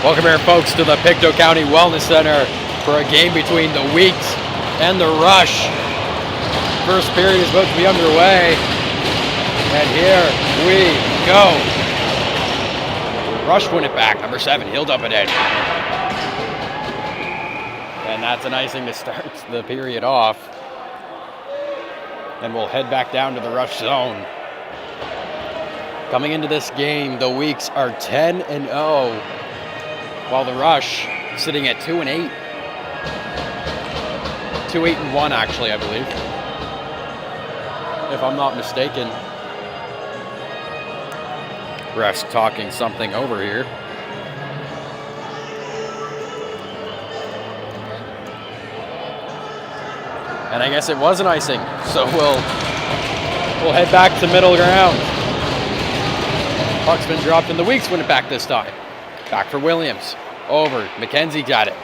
Welcome here, folks, to the Pictou County Wellness Center for a game between the Weeks and the Rush. First period is about to be underway, and here we go. Rush win it back, number 7, he'll dump it in. And that's an icing to start the period off. And we'll head back down to the Rush zone. Coming into this game, the Weeks are 10-0. While the Rush sitting at 2-8. 2-8-1 actually, I believe. If I'm not mistaken. Ref's talking something over here. And I guess it was an icing, so we'll head back to middle ground. Puck's been dropped and the Weeks win it back this time. Back for Williams. Over. McKenzie got it.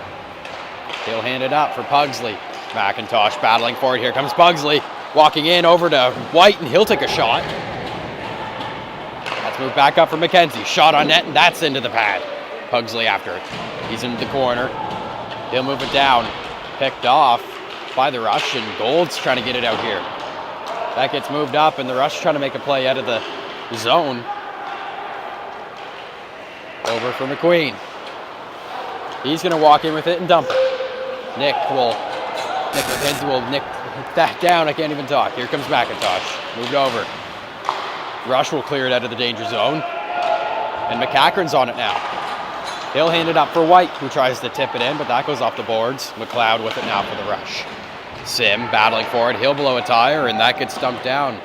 He'll hand it up for Pugsley. McIntosh battling for it. Here comes Pugsley. Walking in over to White, and he'll take a shot. That's moved back up for McKenzie. Shot on net, and that's into the pad. Pugsley after it. He's into the corner. He'll move it down. Picked off by the Rush, and Gold's trying to get it out here. That gets moved up, and the Rush trying to make a play out of the zone. Over for McQueen. He's going to walk in with it and dump it. Nick McKenzie will nick that down. I can't even talk. Here comes McIntosh. Moved over. Rush will clear it out of the danger zone. And McCachran's on it now. He'll hand it up for White, who tries to tip it in, but that goes off the boards. McLeod with it now for the Rush. Sim battling for it. He'll blow a tire, and that gets dumped down.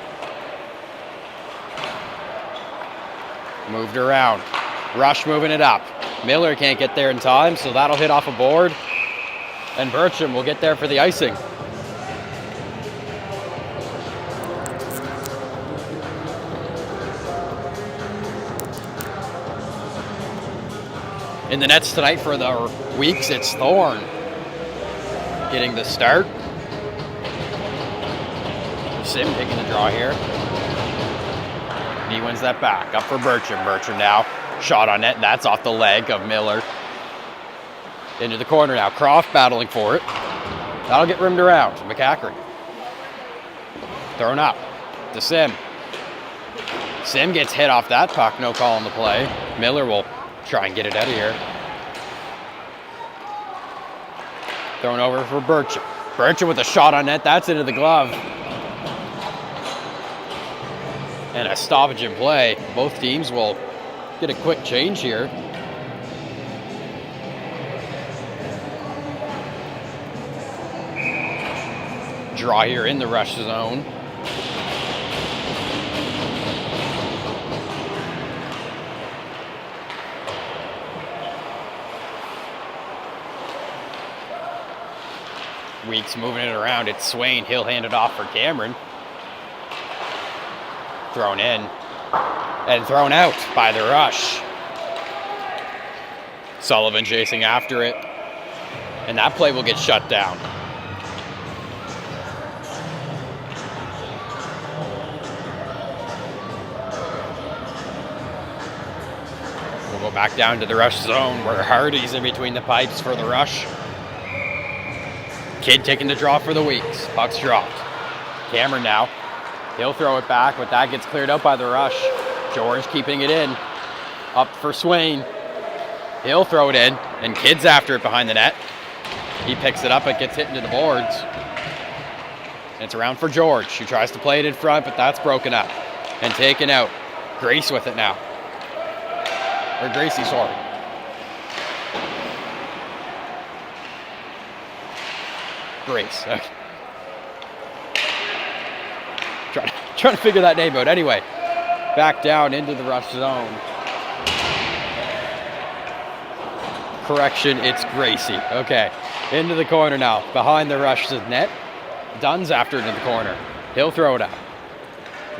Moved around. Rush moving it up. Miller can't get there in time, so that'll hit off a board. And Bertram will get there for the icing. In the nets tonight for the Weeks, it's Thorne getting the start. Sim taking the draw here. And he wins that back. Up for Bertram. Bertram now. Shot on net, and that's off the leg of Miller. Into the corner now. Croft battling for it. That'll get rimmed around. McCachran. Thrown up to Sim. Sim gets hit off that puck. No call on the play. Miller will try and get it out of here. Thrown over for Bertram. Bertram with a shot on net. That's into the glove. And a stoppage in play. Both teams will get a quick change here. Draw here in the Rush zone. Weeks moving it around. It's Swain. He'll hand it off for Cameron. Thrown in. And thrown out by the Rush. Sullivan chasing after it. And that play will get shut down. We'll go back down to the Rush zone where Hardy's in between the pipes for the Rush. Kidd taking the draw for the Weeks. Puck's dropped. Cameron now. He'll throw it back, but that gets cleared out by the Rush. George keeping it in. Up for Swain. He'll throw it in, and Kidd's after it behind the net. He picks it up, it gets hit into the boards. And it's around for George, who tries to play it in front, but that's broken up and taken out. Grace with it now. Or Gracie, sorry. Grace. Okay. Trying to figure that name out. Anyway, back down into the Rush zone. Correction, it's Gracie. Okay, into the corner now. Behind the Rush's net. Dunn's after it in the corner. He'll throw it up.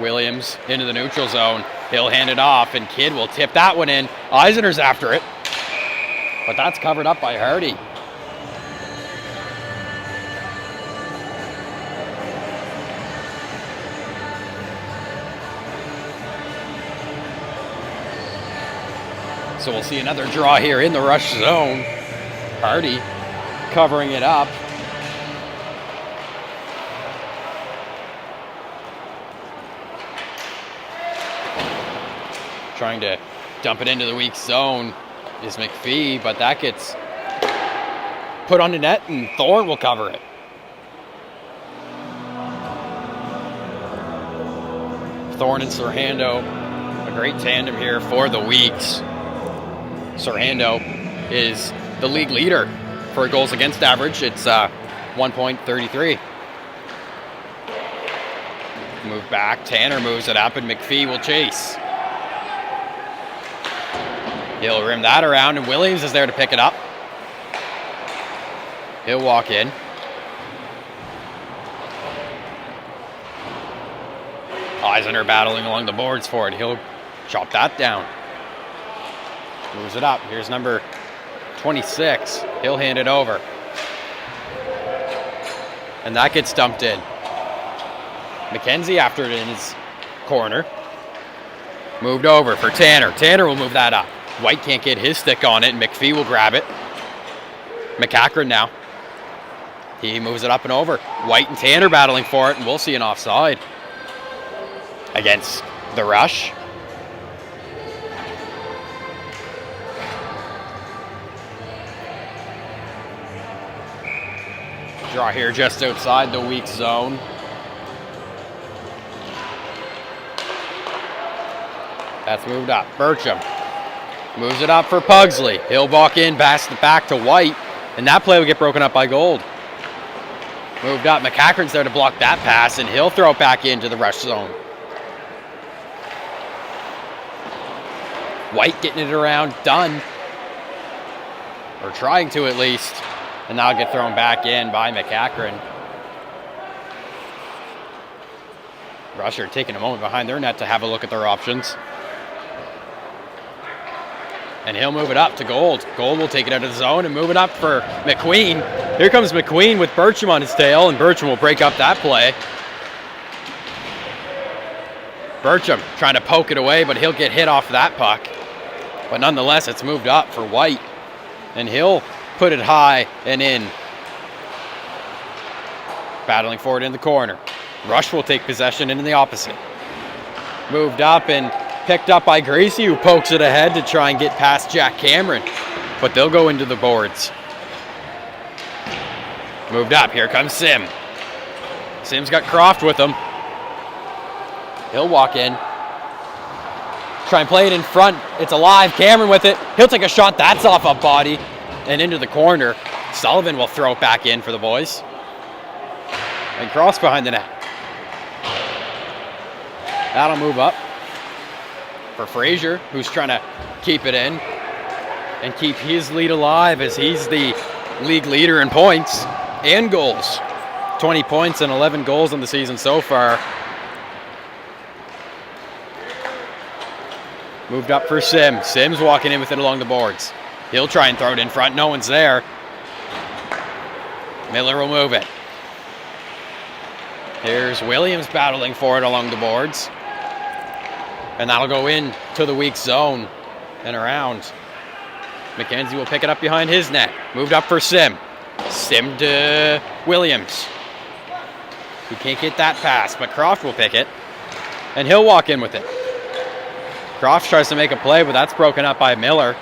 Williams into the neutral zone. He'll hand it off, and Kidd will tip that one in. Eisener's after it. But that's covered up by Hardy. So we'll see another draw here in the rush zone. Hardy covering it up. Trying to dump it into the weak zone is McPhee, but that gets put on the net and Thorne will cover it. Thorne and Serhando, a great tandem here for the Weeks. Serhando is the league leader for goals against average. It's 1.33. Move back, Tanner moves it up and McPhee will chase. He'll rim that around and Williams is there to pick it up. He'll walk in. Eisner battling along the boards for it. He'll chop that down. Moves it up. Here's number 26. He'll hand it over. And that gets dumped in. McKenzie after it in his corner. Moved over for Tanner. Tanner will move that up. White can't get his stick on it, and McPhee will grab it. McCachran now. He moves it up and over. White and Tanner battling for it, and we'll see an offside against the Rush. Draw here just outside the weak zone. That's moved up. Bertram moves it up for Pugsley. He'll walk in, pass it back to White, and that play will get broken up by Gold. Moved up. McCachran's there to block that pass, and he'll throw it back into the rush zone. White getting it around, done. Or trying to at least. And that'll get thrown back in by McCachran. Rusher taking a moment behind their net to have a look at their options. And he'll move it up to Gold. Gold will take it out of the zone and move it up for McQueen. Here comes McQueen with Bertram on his tail, and Bertram will break up that play. Bertram trying to poke it away, but he'll get hit off that puck. But nonetheless, it's moved up for White, and he'll put it high and in. Battling forward in the corner. Rush will take possession into the opposite. Moved up and picked up by Gracie, who pokes it ahead to try and get past Jack Cameron. But they'll go into the boards. Moved up. Here comes Sim. Sim's got Croft with him. He'll walk in. Try and play it in front. It's alive. Cameron with it. He'll take a shot. That's off a body and into the corner. Sullivan will throw it back in for the boys. And cross behind the net. That'll move up for Frazier, who's trying to keep it in and keep his lead alive as he's the league leader in points and goals. 20 points and 11 goals in the season so far. Moved up for Sim. Sim's walking in with it along the boards. He'll try and throw it in front. No one's there. Miller will move it. Here's Williams battling for it along the boards. And that'll go in to the weak zone and around. McKenzie will pick it up behind his net. Moved up for Sim. Sim to Williams. He can't get that pass, but Croft will pick it. And he'll walk in with it. Croft tries to make a play, but that's broken up by Miller.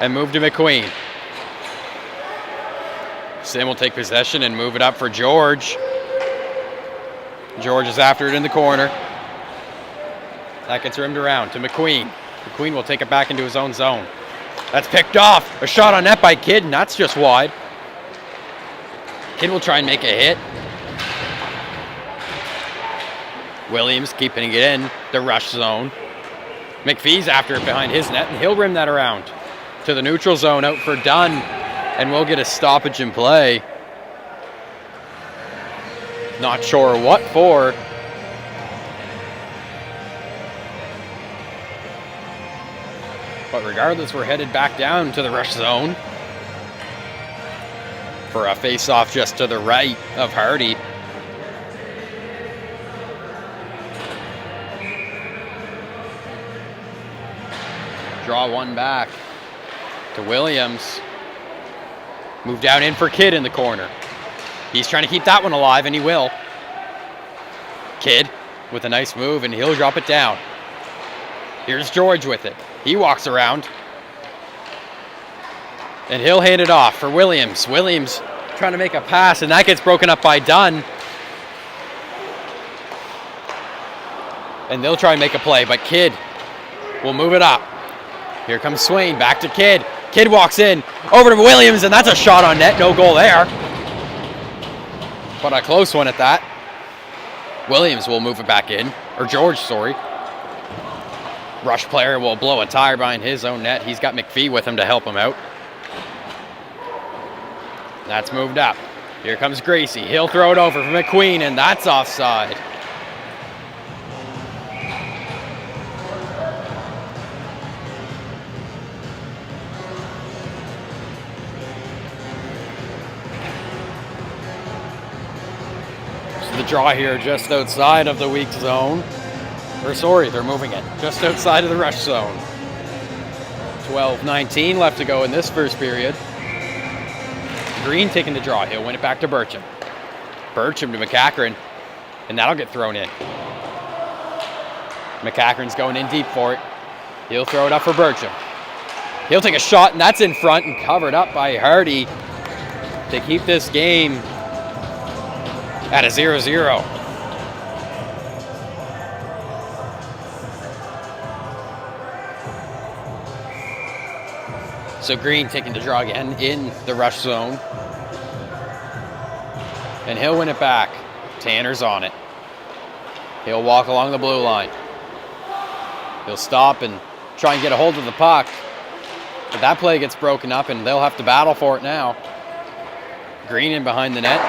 And moved to McQueen. Sim will take possession and move it up for George. George is after it in the corner. That gets rimmed around to McQueen. McQueen will take it back into his own zone. That's picked off. A shot on net by Kidd, and that's just wide. Kidd will try and make a hit. Williams keeping it in the rush zone. McPhee's after it behind his net, and he'll rim that around to the neutral zone out for Dunn, and we'll get a stoppage in play. Not sure what for. But regardless, we're headed back down to the rush zone for a face-off just to the right of Hardy. Draw one back. To Williams. Move down in for Kidd in the corner. He's trying to keep that one alive, and he will. Kidd with a nice move, and he'll drop it down. Here's George with it. He walks around. And he'll hand it off for Williams. Williams trying to make a pass, and that gets broken up by Dunn. And they'll try and make a play, but Kidd will move it up. Here comes Swain, back to Kidd. Kidd walks in, over to Williams, and that's a shot on net. No goal there. But a close one at that. Williams will move it back in. Or George, sorry. Rush player will blow a tire behind his own net. He's got McPhee with him to help him out. That's moved up. Here comes Gracie. He'll throw it over for McQueen, and that's offside. So the draw here just outside of the weak zone. Or sorry, they're moving it just outside of the rush zone. 12:19 left to go in this first period. Green taking the draw. He'll win it back to Burcham. Burcham to McCachran, and that'll get thrown in. McCachran's going in deep for it. He'll throw it up for Burcham. He'll take a shot, and that's in front and covered up by Hardy to keep this game at a 0-0. So Green taking the draw again in the rush zone. And he'll win it back. Tanner's on it. He'll walk along the blue line. He'll stop and try and get a hold of the puck. But that play gets broken up, and they'll have to battle for it now. Green in behind the net.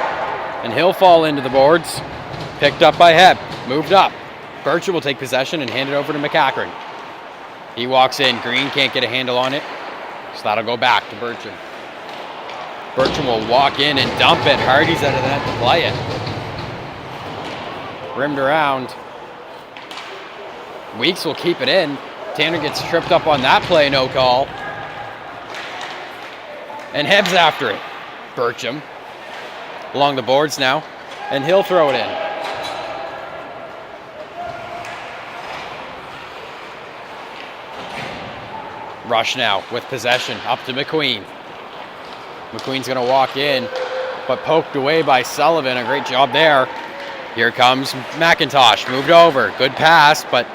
And he'll fall into the boards. Picked up by Hebb. Moved up. Burcham will take possession and hand it over to McCachran. He walks in. Green can't get a handle on it. So that'll go back to Burcham. Burcham will walk in and dump it. Hardy's out of the net to play it. Rimmed around. Weeks will keep it in. Tanner gets tripped up on that play, no call. And Hebb's after it. Burcham along the boards now, and he'll throw it in. Rush now with possession up to McQueen. McQueen's going to walk in, but poked away by Sullivan. A great job there. Here comes McIntosh. Moved over. Good pass, but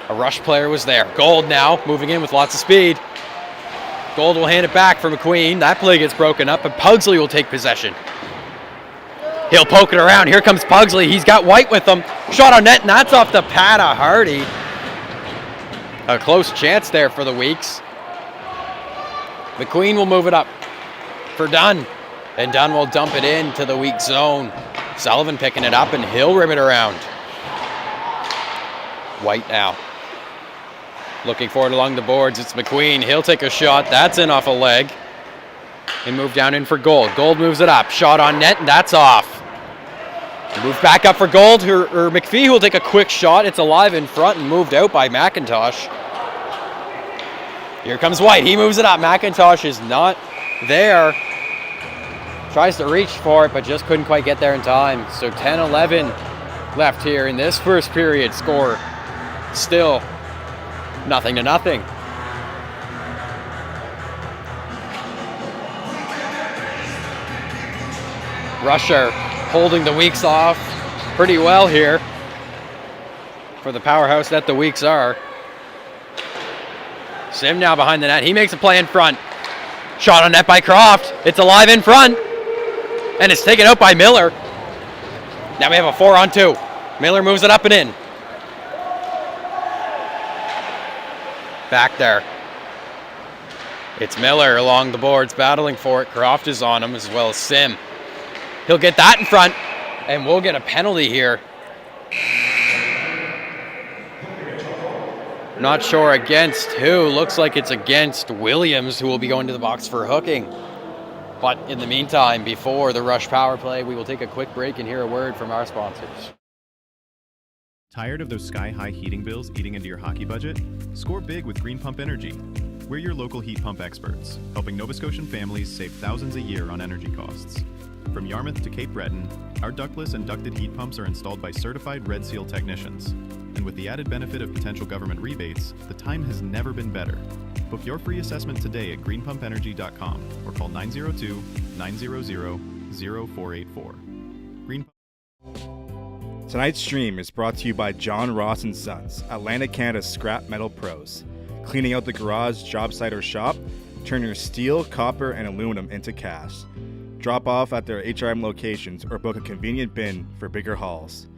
a rush player was there. Gold now moving in with lots of speed. Gold will hand it back for McQueen. That play gets broken up, but Pugsley will take possession. He'll poke it around. Here comes Pugsley. He's got White with him. Shot on net, and that's off the pad of Hardy. A close chance there for the Weeks. McQueen will move it up for Dunn. And Dunn will dump it into the weak zone. Sullivan picking it up, and he'll rim it around. White now. Looking for it along the boards. It's McQueen. He'll take a shot. That's in off a leg. And move down in for Gold. Gold moves it up. Shot on net, and that's off. Move back up for Gold, or McPhee will take a quick shot. It's alive in front and moved out by McIntosh. Here comes White. He moves it up. McIntosh is not there. Tries to reach for it, but just couldn't quite get there in time. So 10-11 left here in this first period. Score still 0-0. Rusher holding the Weeks off pretty well here for the powerhouse that the Weeks are. Sim now behind the net. He makes a play in front. Shot on net by Croft. It's alive in front. And it's taken out by Miller. Now we have a 4-on-2. Miller moves it up and in. Back there. It's Miller along the boards battling for it. Croft is on him as well as Sim. He'll get that in front, and we'll get a penalty here. Not sure against who. Looks like it's against Williams, who will be going to the box for hooking. But in the meantime, before the rush power play, we will take a quick break and hear a word from our sponsors. Tired of those sky-high heating bills eating into your hockey budget? Score big with Green Pump Energy. We're your local heat pump experts, helping Nova Scotian families save thousands a year on energy costs. From Yarmouth to Cape Breton, our ductless and ducted heat pumps are installed by certified Red Seal technicians. And with the added benefit of potential government rebates, the time has never been better. Book your free assessment today at greenpumpenergy.com or call 902-900-0484. Green Tonight's stream is brought to you by John Ross & Sons, Atlantic Canada's scrap metal pros. Cleaning out the garage, job site, or shop, turn your steel, copper, and aluminum into cash. Drop off at their HRM locations or book a convenient bin for bigger hauls.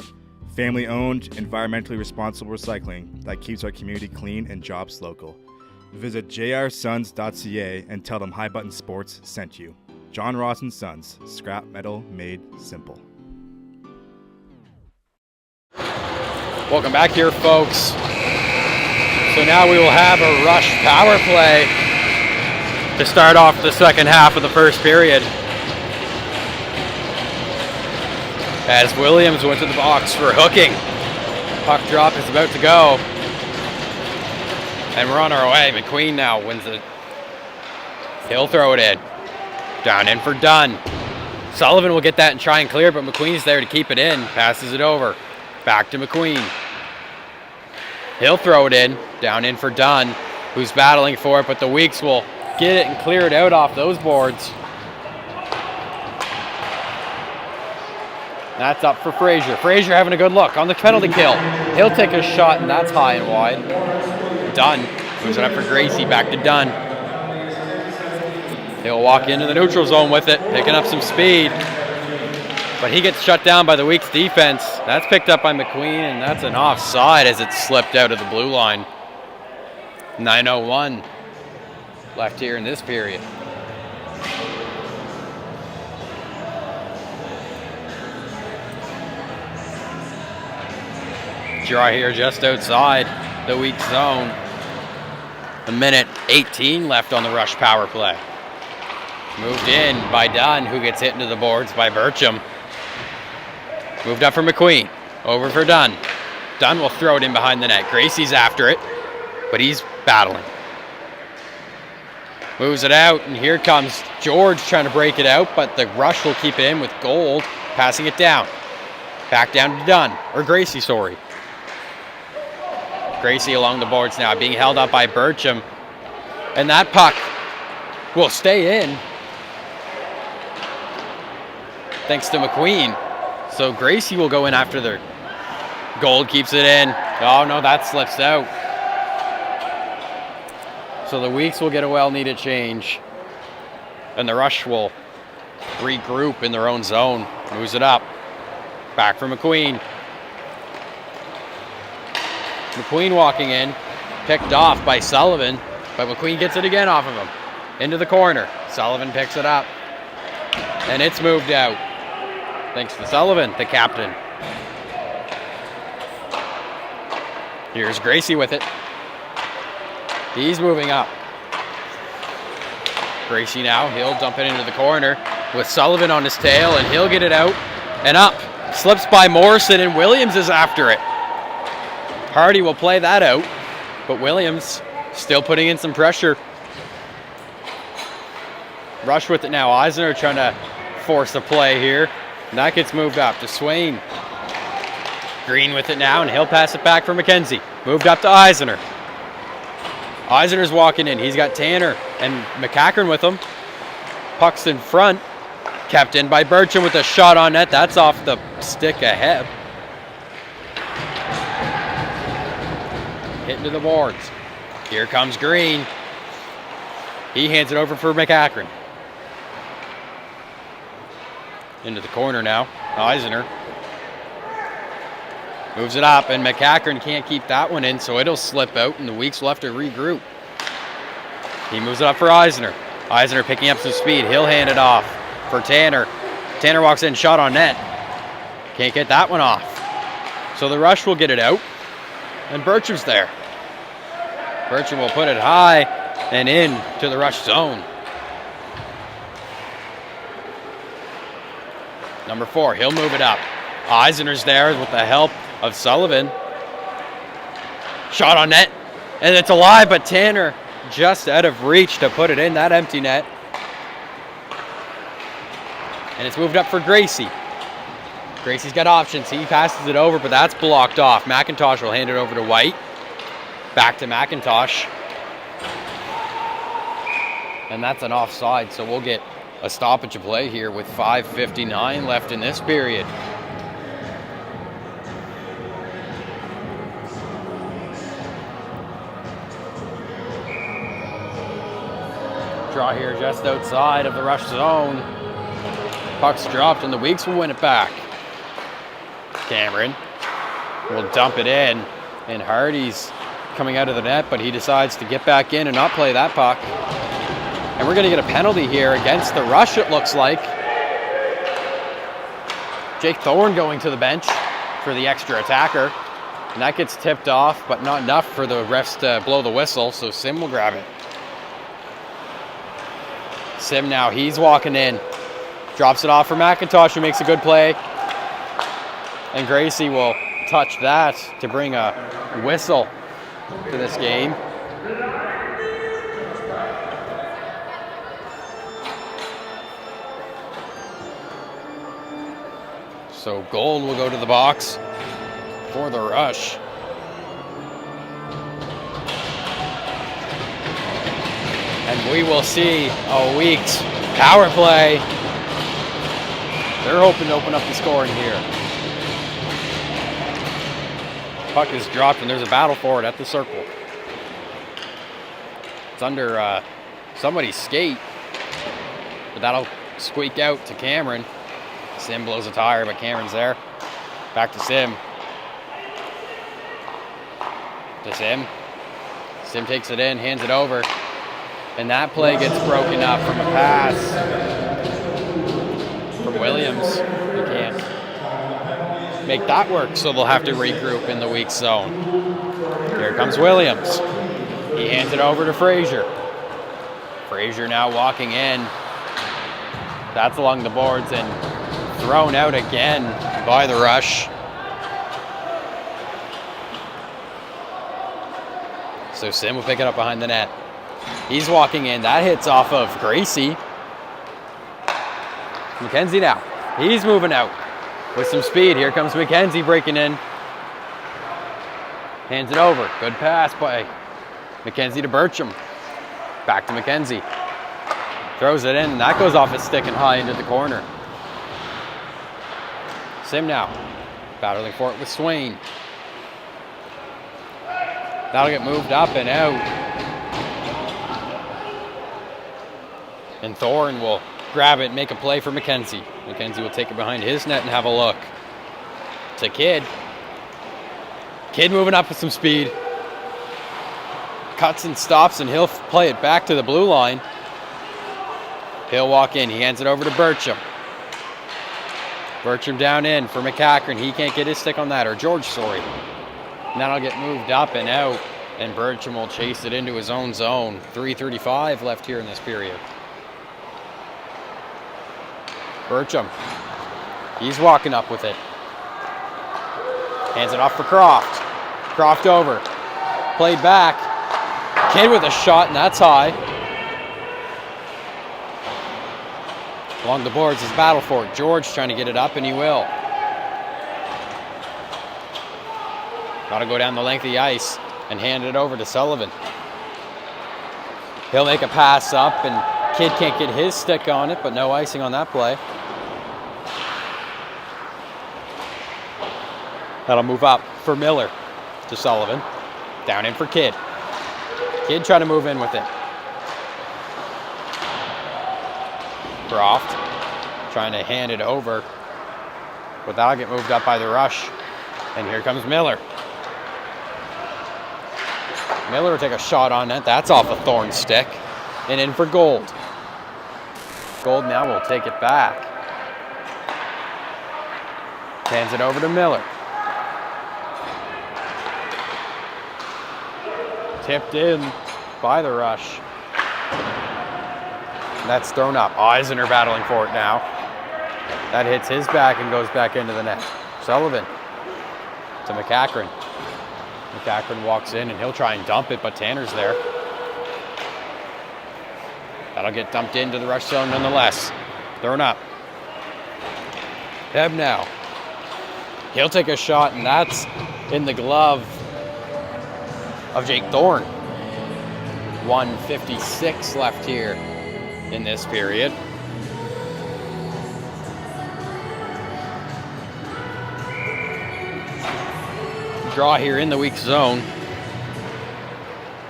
Family-owned, environmentally responsible recycling that keeps our community clean and jobs local. Visit jrsons.ca and tell them High Button Sports sent you. John Ross & Sons, scrap metal made simple. Welcome back here, folks. So now we will have a rush power play to start off the second half of the first period. As Williams went to the box for hooking. Puck drop is about to go. And we're on our way. McQueen now wins it. He'll throw it in. Down in for Dunn. Sullivan will get that and try and clear, but McQueen's there to keep it in. Passes it over. Back to McQueen. He'll throw it in. Down in for Dunn, who's battling for it, but the Weeks will get it and clear it out off those boards. That's up for Frazier. Frazier having a good look on the penalty kill. He'll take a shot, and that's high and wide. Dunn moves it up for Gracie. Back to Dunn. He'll walk into the neutral zone with it, picking up some speed. But he gets shut down by the Weeks defense. That's picked up by McQueen, and that's an offside as it slipped out of the blue line. 9:01 left here in this period. Draw here just outside the weak zone. A minute 18 left on the rush power play. Moved in by Dunn, who gets hit into the boards by Burcham. Moved up for McQueen. Over for Dunn. Dunn will throw it in behind the net. Gracie's after it, but he's battling. Moves it out, and here comes George trying to break it out, but the rush will keep it in with Gold passing it down. Back down to Dunn, or Gracie, sorry. Gracie along the boards now, being held up by Burcham. And that puck will stay in, thanks to McQueen. So Gracie will go in after the Gold keeps it in. Oh no, that slips out. So the Weeks will get a well-needed change. And the Rush will regroup in their own zone. Moves it up. Back for McQueen. McQueen walking in. Picked off by Sullivan. But McQueen gets it again off of him. Into the corner. Sullivan picks it up. And it's moved out. Thanks to Sullivan, the captain. Here's Gracie with it. He's moving up. Gracie now, he'll dump it into the corner with Sullivan on his tail, and he'll get it out and up. Slips by Morrison, and Williams is after it. Hardy will play that out, but Williams still putting in some pressure. Rush with it now. Eisner trying to force a play here. And that gets moved up to Swain. Green with it now, and he'll pass it back for McKenzie. Moved up to Eisner. Eisner's walking in. He's got Tanner and McCackern with him. Puck's in front. Kept in by Burcham with a shot on net. That's off the stick ahead. Hitting to the boards. Here comes Green. He hands it over for McCackern. Into the corner now. Eisner moves it up, and McCackern can't keep that one in, so it'll slip out, and the Weeks will have to regroup. He moves it up for Eisner. Eisner picking up some speed. He'll hand it off for Tanner. Tanner walks in, shot on net. Can't get that one off. So the Rush will get it out, and Burcham's there. Burcham will put it high and in to the Rush zone. Number 4, he'll move it up. Eisner's there with the help of Sullivan. Shot on net, and it's alive, but Tanner just out of reach to put it in that empty net. And it's moved up for Gracie. Gracie's got options. He passes it over, but that's blocked off. McIntosh will hand it over to White. Back to McIntosh. And that's an offside, so we'll get a stoppage of play here with 5:59 left in this period. Draw here just outside of the rush zone. Puck's dropped and the Weeks will win it back. Cameron will dump it in, and Hardy's coming out of the net, but he decides to get back in and not play that puck. And we're going to get a penalty here against the rush, it looks like. Jake Thorne going to the bench for the extra attacker. And that gets tipped off, but not enough for the refs to blow the whistle, so Sim will grab it. Sim now, he's walking in. Drops it off for McIntosh, who makes a good play. And Gracie will touch that to bring a whistle to this game. So Gold will go to the box for the rush. And we will see a Weeks power play. They're hoping to open up the scoring here. Puck is dropped and there's a battle for it at the circle. It's under somebody's skate, but that'll squeak out to Cameron. Sim blows a tire, but Cameron's there. Back to Sim. To Sim. Sim takes it in, hands it over. And that play gets broken up from a pass from Williams. He can't make that work, so they'll have to regroup in the weak zone. Here comes Williams. He hands it over to Frazier. Frazier now walking in. That's along the boards and thrown out again by the rush. So Sim will pick it up behind the net. He's walking in. That hits off of Gracie. McKenzie now. He's moving out with some speed. Here comes McKenzie breaking in. Hands it over. Good pass by McKenzie to Bircham. Back to McKenzie. Throws it in. That goes off his stick and high into the corner. Sim now. Battling for it with Swain. That'll get moved up and out. And Thorne will grab it and make a play for McKenzie. McKenzie will take it behind his net and have a look. To Kidd. Kidd moving up with some speed. Cuts and stops, and he'll play it back to the blue line. He'll walk in. He hands it over to Bircham. Bircham down in for McCachran. He can't get his stick on that, or George, sorry. And that'll get moved up and out, and Bircham will chase it into his own zone. 3:35 left here in this period. Bircham. He's walking up with it. Hands it off for Croft. Croft over. Played back. Kidd with a shot, and that's high. Along the boards is battle for it. George trying to get it up, and he will. Got to go down the length of the ice and hand it over to Sullivan. He'll make a pass up, and Kidd can't get his stick on it, but no icing on that play. That'll move up for Miller to Sullivan. Down in for Kidd. Kidd trying to move in with it. Croft trying to hand it over, but that'll get moved up by the rush. And here comes Miller. Miller will take a shot on it. That's off a Thorne stick. And in for Gold. Gold now will take it back. Hands it over to Miller. Tipped in by the rush. And that's thrown up. Eisner battling for it now. That hits his back and goes back into the net. Sullivan to McCachran. McCachran walks in and he'll try and dump it, but Tanner's there. That'll get dumped into the rush zone nonetheless. Thrown up. Heb now. He'll take a shot, and that's in the glove of Jake Thorne. 1:56 left here in this period. Draw here in the weak zone.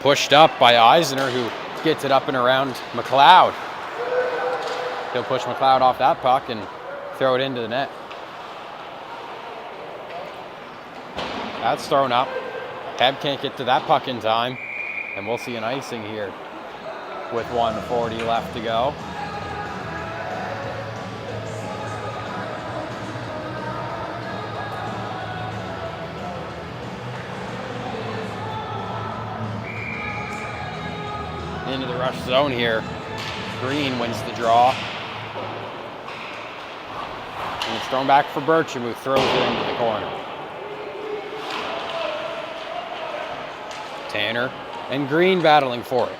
Pushed up by Eisner, who gets it up and around McLeod. He'll push McLeod off that puck and throw it into the net. That's thrown up. Heb can't get to that puck in time, and we'll see an icing here with 1:40 left to go. Into the rush zone here. Green wins the draw. And it's thrown back for Bertram, who throws it into the corner. Tanner and Green battling for it.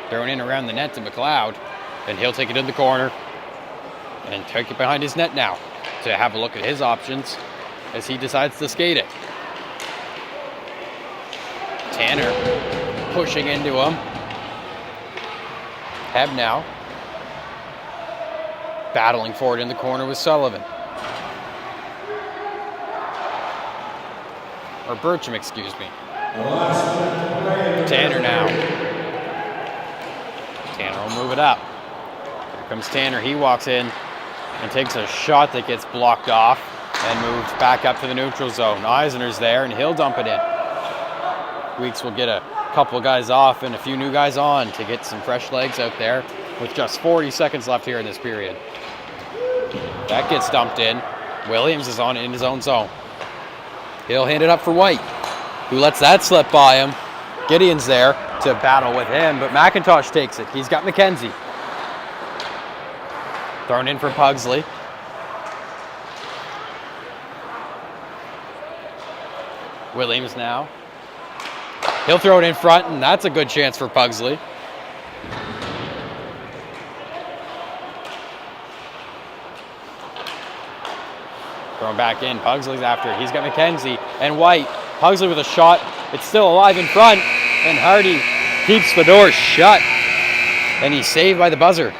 Thrown in around the net to McLeod, and he'll take it in the corner and take it behind his net now to have a look at his options as he decides to skate it. Tanner pushing into him. Heb now battling for it in the corner with Sullivan. Or Bertram, excuse me. Tanner now. Tanner will move it up. Here comes Tanner. He walks in and takes a shot that gets blocked off and moves back up to the neutral zone. Eisner's there, and he'll dump it in. Weeks will get a couple of guys off and a few new guys on to get some fresh legs out there with just 40 seconds left here in this period. That gets dumped in. Williams is on it in his own zone. He'll hand it up for White, who lets that slip by him. Gideon's there to battle with him, but McIntosh takes it. He's got McKenzie. Thrown in for Pugsley. Williams now. He'll throw it in front, and that's a good chance for Pugsley. Thrown back in. Pugsley's after it. He's got McKenzie and White. Pugsley with a shot. It's still alive in front, and Hardy keeps the door shut, and he's saved by the buzzer.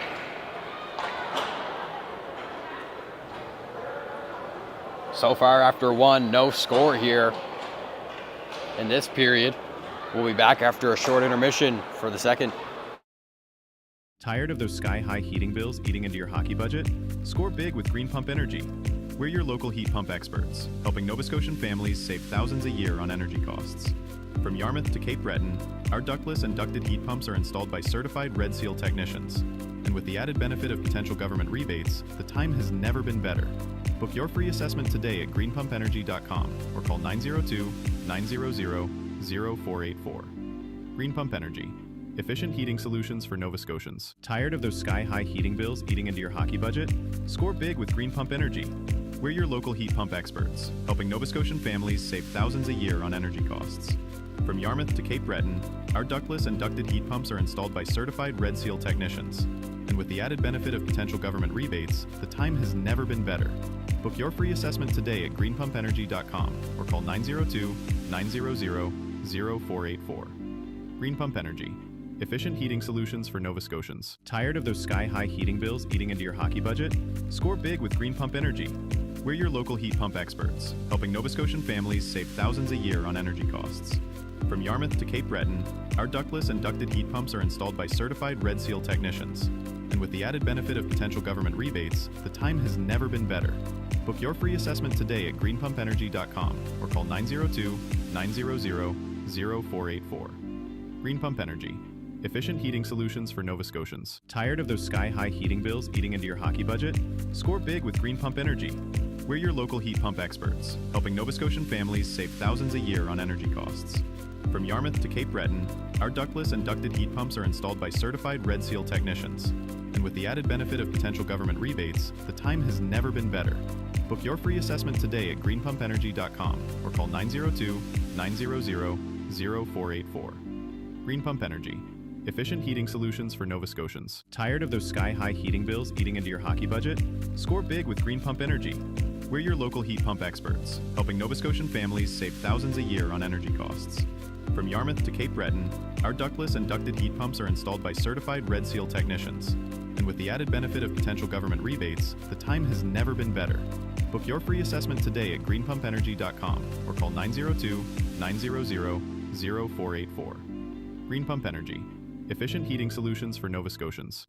So far after one, no score here in this period. We'll be back after a short intermission for the second. Tired of those sky-high heating bills eating into your hockey budget? Score big with Green Pump Energy. We're your local heat pump experts, helping Nova Scotian families save thousands a year on energy costs. From Yarmouth to Cape Breton, our ductless and ducted heat pumps are installed by certified Red Seal technicians. And with the added benefit of potential government rebates, the time has never been better. Book your free assessment today at greenpumpenergy.com or call 902-900-0484. Green Pump Energy. Efficient heating solutions for Nova Scotians. Tired of those sky-high heating bills eating into your hockey budget? Score big with Green Pump Energy. We're your local heat pump experts, helping Nova Scotian families save thousands a year on energy costs. From Yarmouth to Cape Breton, our ductless and ducted heat pumps are installed by certified Red Seal technicians. And with the added benefit of potential government rebates, the time has never been better. Book your free assessment today at greenpumpenergy.com or call 902-900-0484. Green Pump Energy. Efficient heating solutions for Nova Scotians. Tired of those sky-high heating bills eating into your hockey budget? Score big with Green Pump Energy. We're your local heat pump experts, helping Nova Scotian families save thousands a year on energy costs. From Yarmouth to Cape Breton, our ductless and ducted heat pumps are installed by certified Red Seal technicians. And with the added benefit of potential government rebates, the time has never been better. Book your free assessment today at greenpumpenergy.com or call 902-900-0484. Green Pump Energy. Efficient heating solutions for Nova Scotians. Tired of those sky-high heating bills eating into your hockey budget? Score big with Green Pump Energy. We're your local heat pump experts, helping Nova Scotian families save thousands a year on energy costs. From Yarmouth to Cape Breton, our ductless and ducted heat pumps are installed by certified Red Seal technicians. And with the added benefit of potential government rebates, the time has never been better. Book your free assessment today at greenpumpenergy.com or call 902-900-0484. Green Pump Energy. efficient heating solutions for Nova Scotians. Tired of those sky-high heating bills eating into your hockey budget? Score big with Green Pump Energy. We're your local heat pump experts, helping Nova Scotian families save thousands a year on energy costs. From Yarmouth to Cape Breton, our ductless and ducted heat pumps are installed by certified Red Seal technicians. And with the added benefit of potential government rebates, the time has never been better. Book your free assessment today at greenpumpenergy.com or call 902-900-0484. Green Pump Energy, efficient heating solutions for Nova Scotians.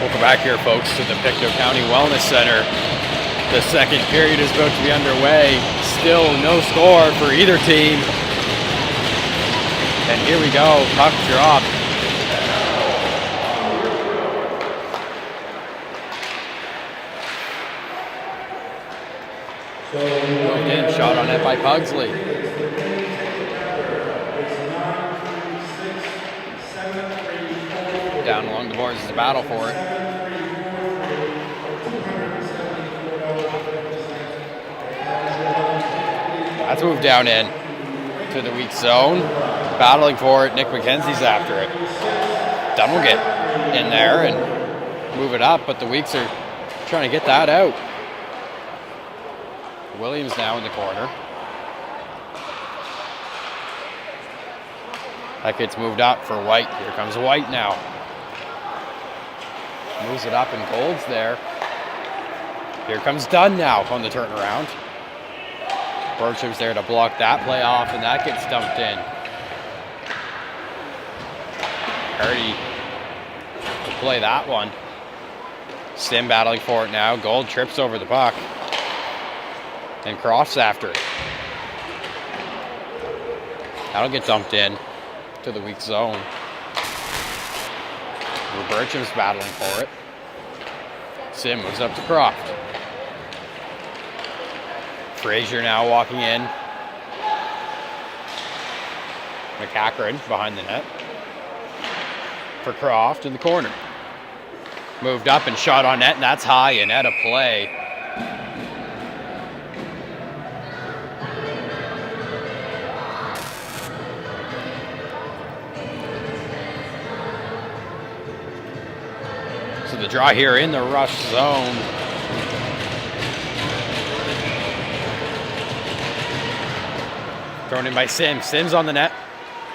Welcome back here, folks, to the Pictou County Wellness Center. The second period is about to be underway. Still no score for either team. And here we go, puck drop. Moved in, shot on net by Pugsley. Down along the boards is a battle for it. That's moved down in to the weak zone. Battling for it, Nick McKenzie's after it. Dunn will get in there and move it up, but the Weeks are trying to get that out. Williams now in the corner. That gets moved up for White. Here comes White now. Moves it up and Gold's there. Here comes Dunn now on the turnaround. Bertram's there to block that play off, and that gets dumped in. Hardy to play that one. Sim battling for it now. Gold trips over the puck. And Croft's after it. That'll get dumped in to the weak zone. Bertram's battling for it. Sim moves up to Croft. Frazier now walking in. McCackron behind the net. For Croft in the corner. Moved up and shot on net, and that's high and out of play. So the draw here in the rush zone. Thrown in by Sims. Sims on the net.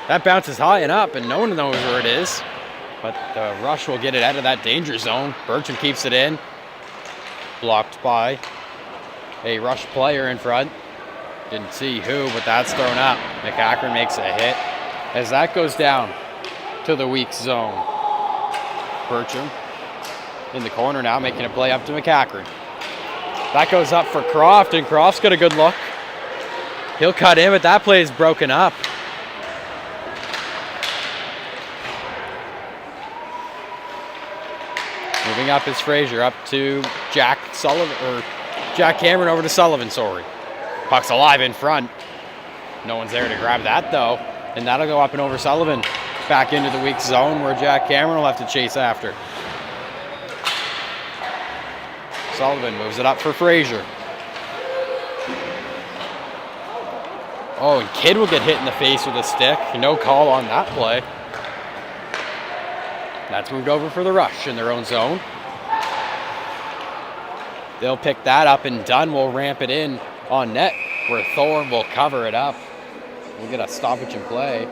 That bounces high and up, and no one knows where it is. But the rush will get it out of that danger zone. Bertram keeps it in. Blocked by a rush player in front. Didn't see who, but that's thrown up. McCackron makes a hit as that goes down to the weak zone. Bertram in the corner now, making a play up to McCackron. That goes up for Croft, and Croft's got a good look. He'll cut in, but that play is broken up. Moving up is Frazier, up to Jack Cameron over to Sullivan, sorry. Puck's alive in front. No one's there to grab that though. And that'll go up and over Sullivan. Back into the weak zone where Jack Cameron will have to chase after. Sullivan moves it up for Frazier. Oh, and Kidd will get hit in the face with a stick. No call on that play. That's moved over for the rush in their own zone. They'll pick that up, and Dunn will ramp it in on net, where Thorne will cover it up. We'll get a stoppage in play.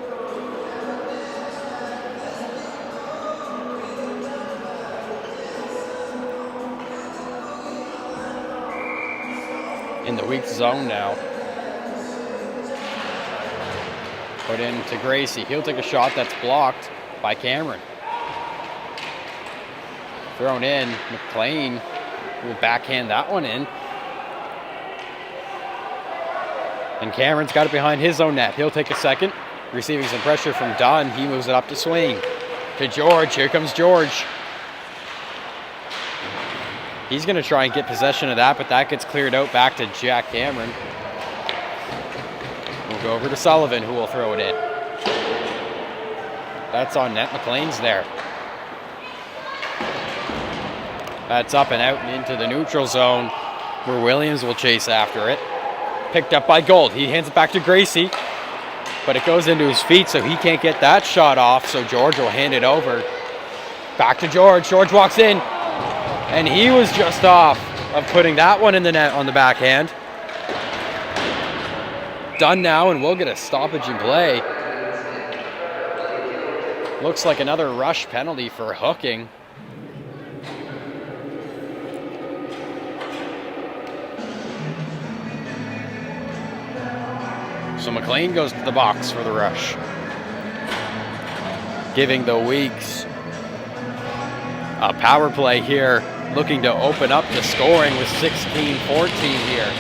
In the weak zone now. Put in to Gracie. He'll take a shot that's blocked by Cameron. Thrown in. McLean will backhand that one in. And Cameron's got it behind his own net. He'll take a second. Receiving some pressure from Dunn. He moves it up to Swain. To George. Here comes George. He's going to try and get possession of that, but that gets cleared out back to Jack Cameron. We'll go over to Sullivan, who will throw it in. That's on net. McLean's there. That's up and out and into the neutral zone, where Williams will chase after it. Picked up by Gold. He hands it back to Gracie, but it goes into his feet, so he can't get that shot off, so George will hand it over. Back to George. George walks in, and he was just off of putting that one in the net on the backhand. Done now, and we'll get a stoppage in play. Looks like another rush penalty for hooking. So McLean goes to the box for the rush, giving the Weeks a power play here, looking to open up the scoring with 16-14 here.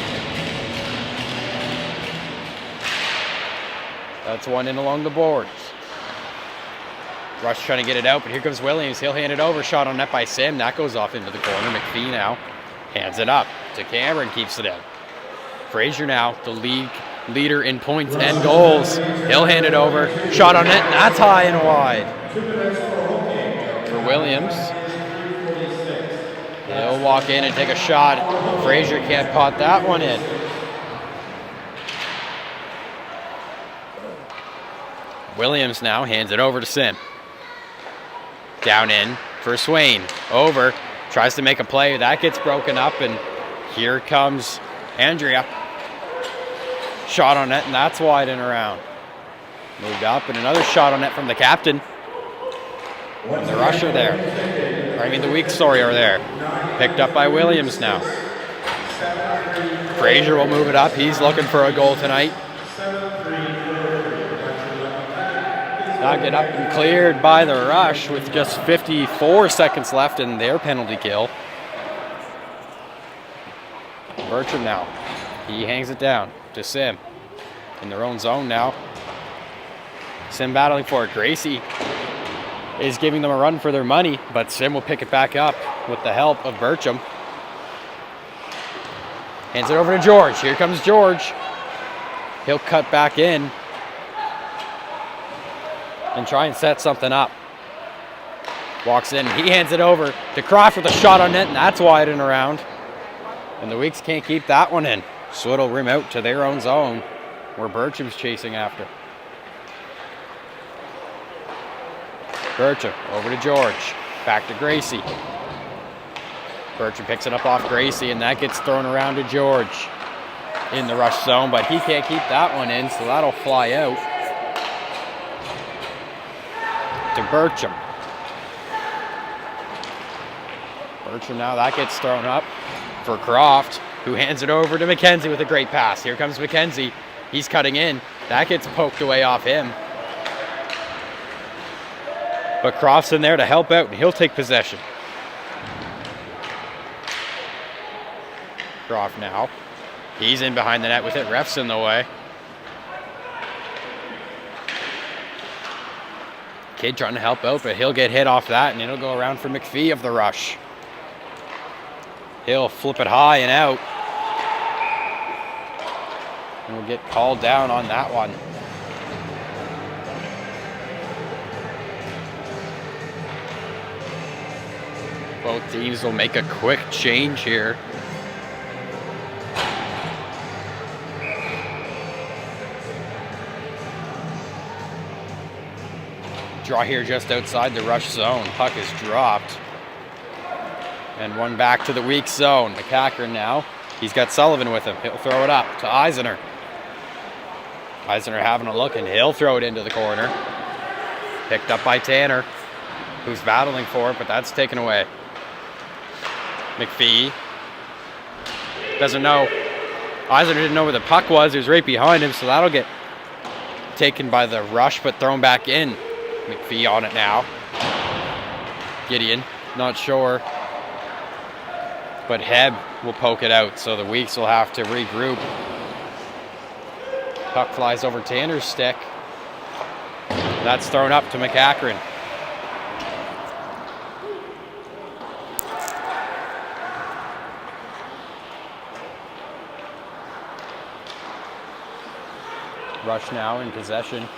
That's one in along the boards. Rush trying to get it out, but here comes Williams. He'll hand it over. Shot on net by Sim. That goes off into the corner. McPhee now hands it up to Cameron, keeps it in. Fraser now, the league leader in points and goals. He'll hand it over. Shot on net, and that's high and wide. For Williams. He'll walk in and take a shot. Fraser can't pot that one in. Williams now hands it over to Sim. Down in for Swain. Over. Tries to make a play. That gets broken up, and here comes Andrea. Shot on net, and that's wide and around. Moved up, and another shot on net from the captain. And the Rush are there. The Weeks, are there. Picked up by Williams now. Fraser will move it up. He's looking for a goal tonight. Knock it up and cleared by the Rush with just 54 seconds left in their penalty kill. Bertram now. He hangs it down to Sim. In their own zone now. Sim battling for it. Gracie is giving them a run for their money, but Sim will pick it back up with the help of Bertram. Hands it over to George. Here comes George. He'll cut back in and try and set something up. Walks in, he hands it over to Croft with a shot on net, and that's wide and around. And the Weeks can't keep that one in. So it'll rim out to their own zone where Bertram's chasing after. Bertram over to George. Back to Gracie. Bertram picks it up off Gracie, and that gets thrown around to George in the Rush zone, but he can't keep that one in, so that'll fly out to Bertram. Bertram now, that gets thrown up for Croft, who hands it over to McKenzie with a great pass. Here comes McKenzie. He's cutting in. That gets poked away off him. But Croft's in there to help out, and he'll take possession. Croft now. He's in behind the net with it. Ref's in the way. Kid trying to help out, but he'll get hit off that, and it'll go around for McPhee of the Rush. He'll flip it high and out. And we'll get called down on that one. Both teams will make a quick change here. Draw here just outside the Rush zone. Puck is dropped. And one back to the weak zone. McCackern now. He's got Sullivan with him. He'll throw it up to Eisner. Eisner having a look, and he'll throw it into the corner. Picked up by Tanner, who's battling for it, but that's taken away. McPhee doesn't know. Eisner didn't know where the puck was. He was right behind him, so that'll get taken by the Rush, but thrown back in. McPhee on it now. Gideon, not sure. But Heb will poke it out, so the Weeks will have to regroup. Puck flies over Tanner's stick. That's thrown up to McCackern. Rush now in possession.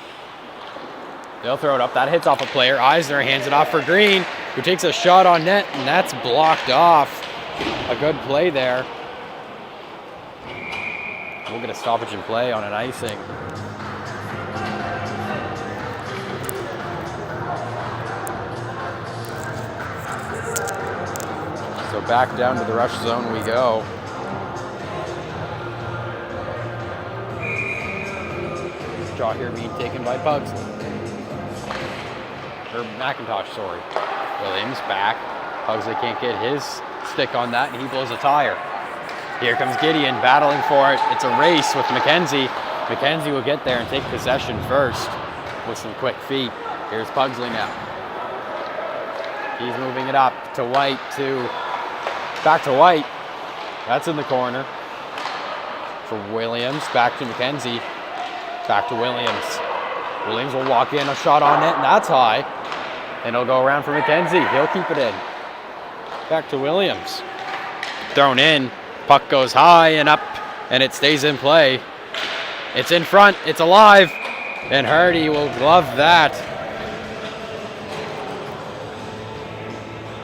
They'll throw it up. That hits off a player. Eisner hands it off for Green, who takes a shot on net, and that's blocked off. A good play there. We'll get a stoppage in play on an icing. So back down to the Rush zone we go. Draw here being taken by Pugsley. Or McIntosh, sorry. Williams back. Pugsley can't get his stick on that, and he blows a tire. Here comes Gideon battling for it. It's a race with McKenzie. McKenzie will get there and take possession first with some quick feet. Here's Pugsley now. He's moving it up. back to White. That's in the corner for Williams. Back to McKenzie. Back to Williams. Williams will walk in, a shot on it, and that's high. And it'll go around for McKenzie. He'll keep it in. Back to Williams. Thrown in. Puck goes high and up, and it stays in play. It's in front. It's alive. And Hardy will glove that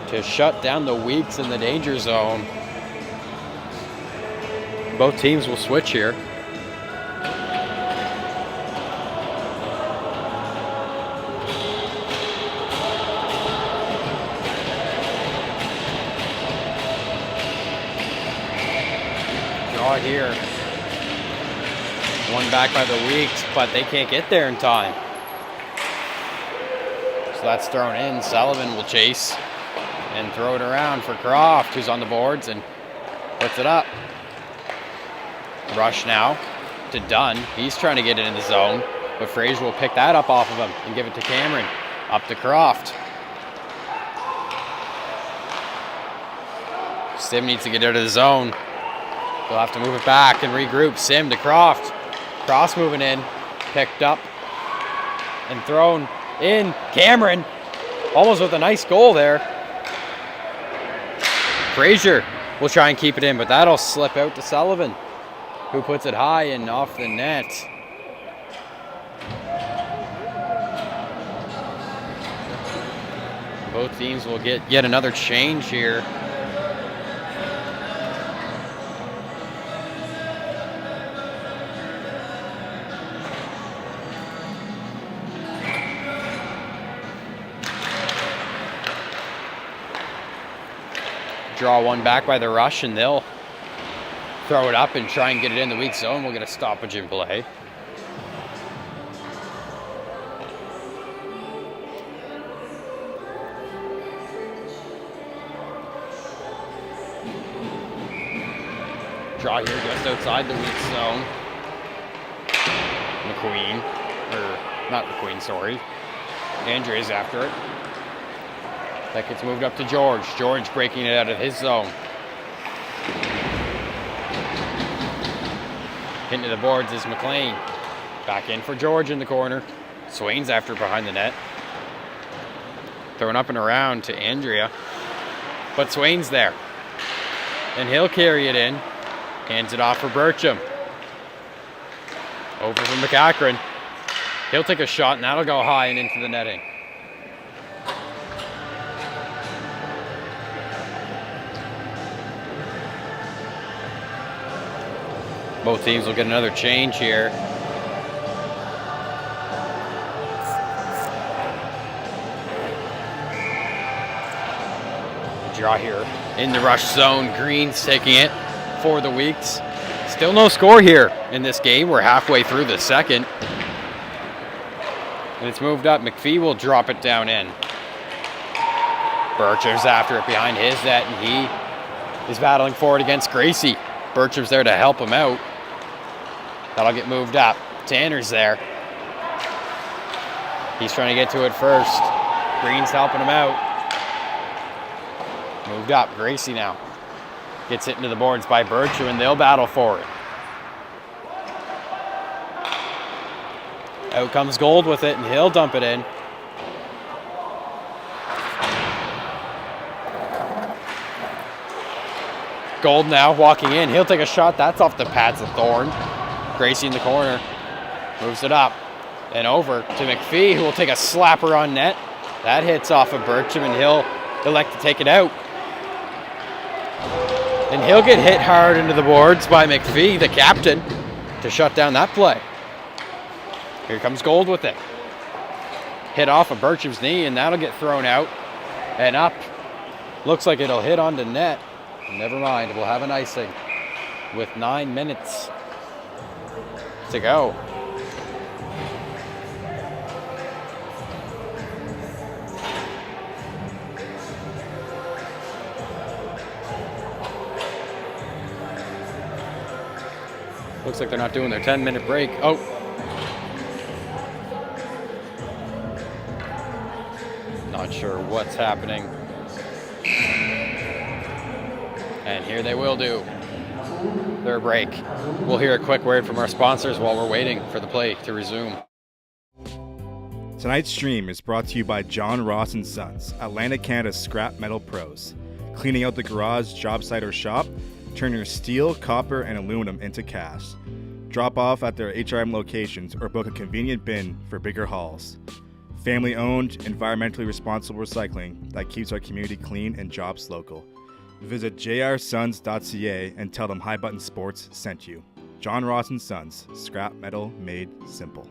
to shut down the Weeks in the danger zone. Both teams will switch here. Draw here. One back by the Weeks, but they can't get there in time. So that's thrown in. Sullivan will chase and throw it around for Croft, who's on the boards and puts it up. Rush now to Dunn. He's trying to get it in the zone, but Fraser will pick that up off of him and give it to Cameron. Up to Croft. Sim needs to get out of the zone. They'll have to move it back and regroup. Sim to Croft. Cross moving in. Picked up and thrown in. Cameron almost with a nice goal there. Fraser will try and keep it in, but that'll slip out to Sullivan, who puts it high and off the net. Both teams will get yet another change here. Draw one back by the Rush, and they'll throw it up and try and get it in the weak zone. We'll get a stoppage in play. Draw here just outside the weak zone. McQueen, or not McQueen, sorry. Andrea's after it. That gets moved up to George. George breaking it out of his zone. Hitting the boards is McLean. Back in for George in the corner. Swain's after behind the net. Throwing up and around to Andrea. But Swain's there. And he'll carry it in. Hands it off for Burcham. Over from McCachran. He'll take a shot, and that'll go high and into the netting. Both teams will get another change here. Draw here in the rush zone. Green's taking it for the Weeks. Still no score here in this game. We're halfway through the second. And it's moved up. McPhee will drop it down in. Bircham's after it behind his net, and he is battling for it against Gracie. Bircham's there to help him out. That'll get moved up. Tanner's there. He's trying to get to it first. Green's helping him out. Moved up. Gracie now gets hit into the boards by Bircham, and they'll battle for it. Out comes Gold with it, and he'll dump it in. Gold now walking in. He'll take a shot. That's off the pads of Thorne. Gracie in the corner. Moves it up and over to McPhee, who will take a slapper on net. That hits off of Bircham, and he'll elect to take it out. And he'll get hit hard into the boards by McPhee, the captain, to shut down that play. Here comes Gold with it. Hit off of Bircham's knee, and that'll get thrown out and up. Looks like it'll hit onto net. Never mind, we'll have an icing with 9 minutes to go. Looks like they're not doing their 10-minute break. Oh. Not sure what's happening. And here they will do their break. We'll hear a quick word from our sponsors while we're waiting for the play to resume. Tonight's stream is brought to you by John Ross & Sons, Atlantic Canada's scrap metal pros. Cleaning out the garage, job site, or shop, turn your steel, copper, and aluminum into cash. Drop off at their HRM locations or book a convenient bin for bigger hauls. Family-owned, environmentally responsible recycling that keeps our community clean and jobs local. Visit jrsons.ca and tell them High Button Sports sent you. John Ross & Sons, scrap metal made simple.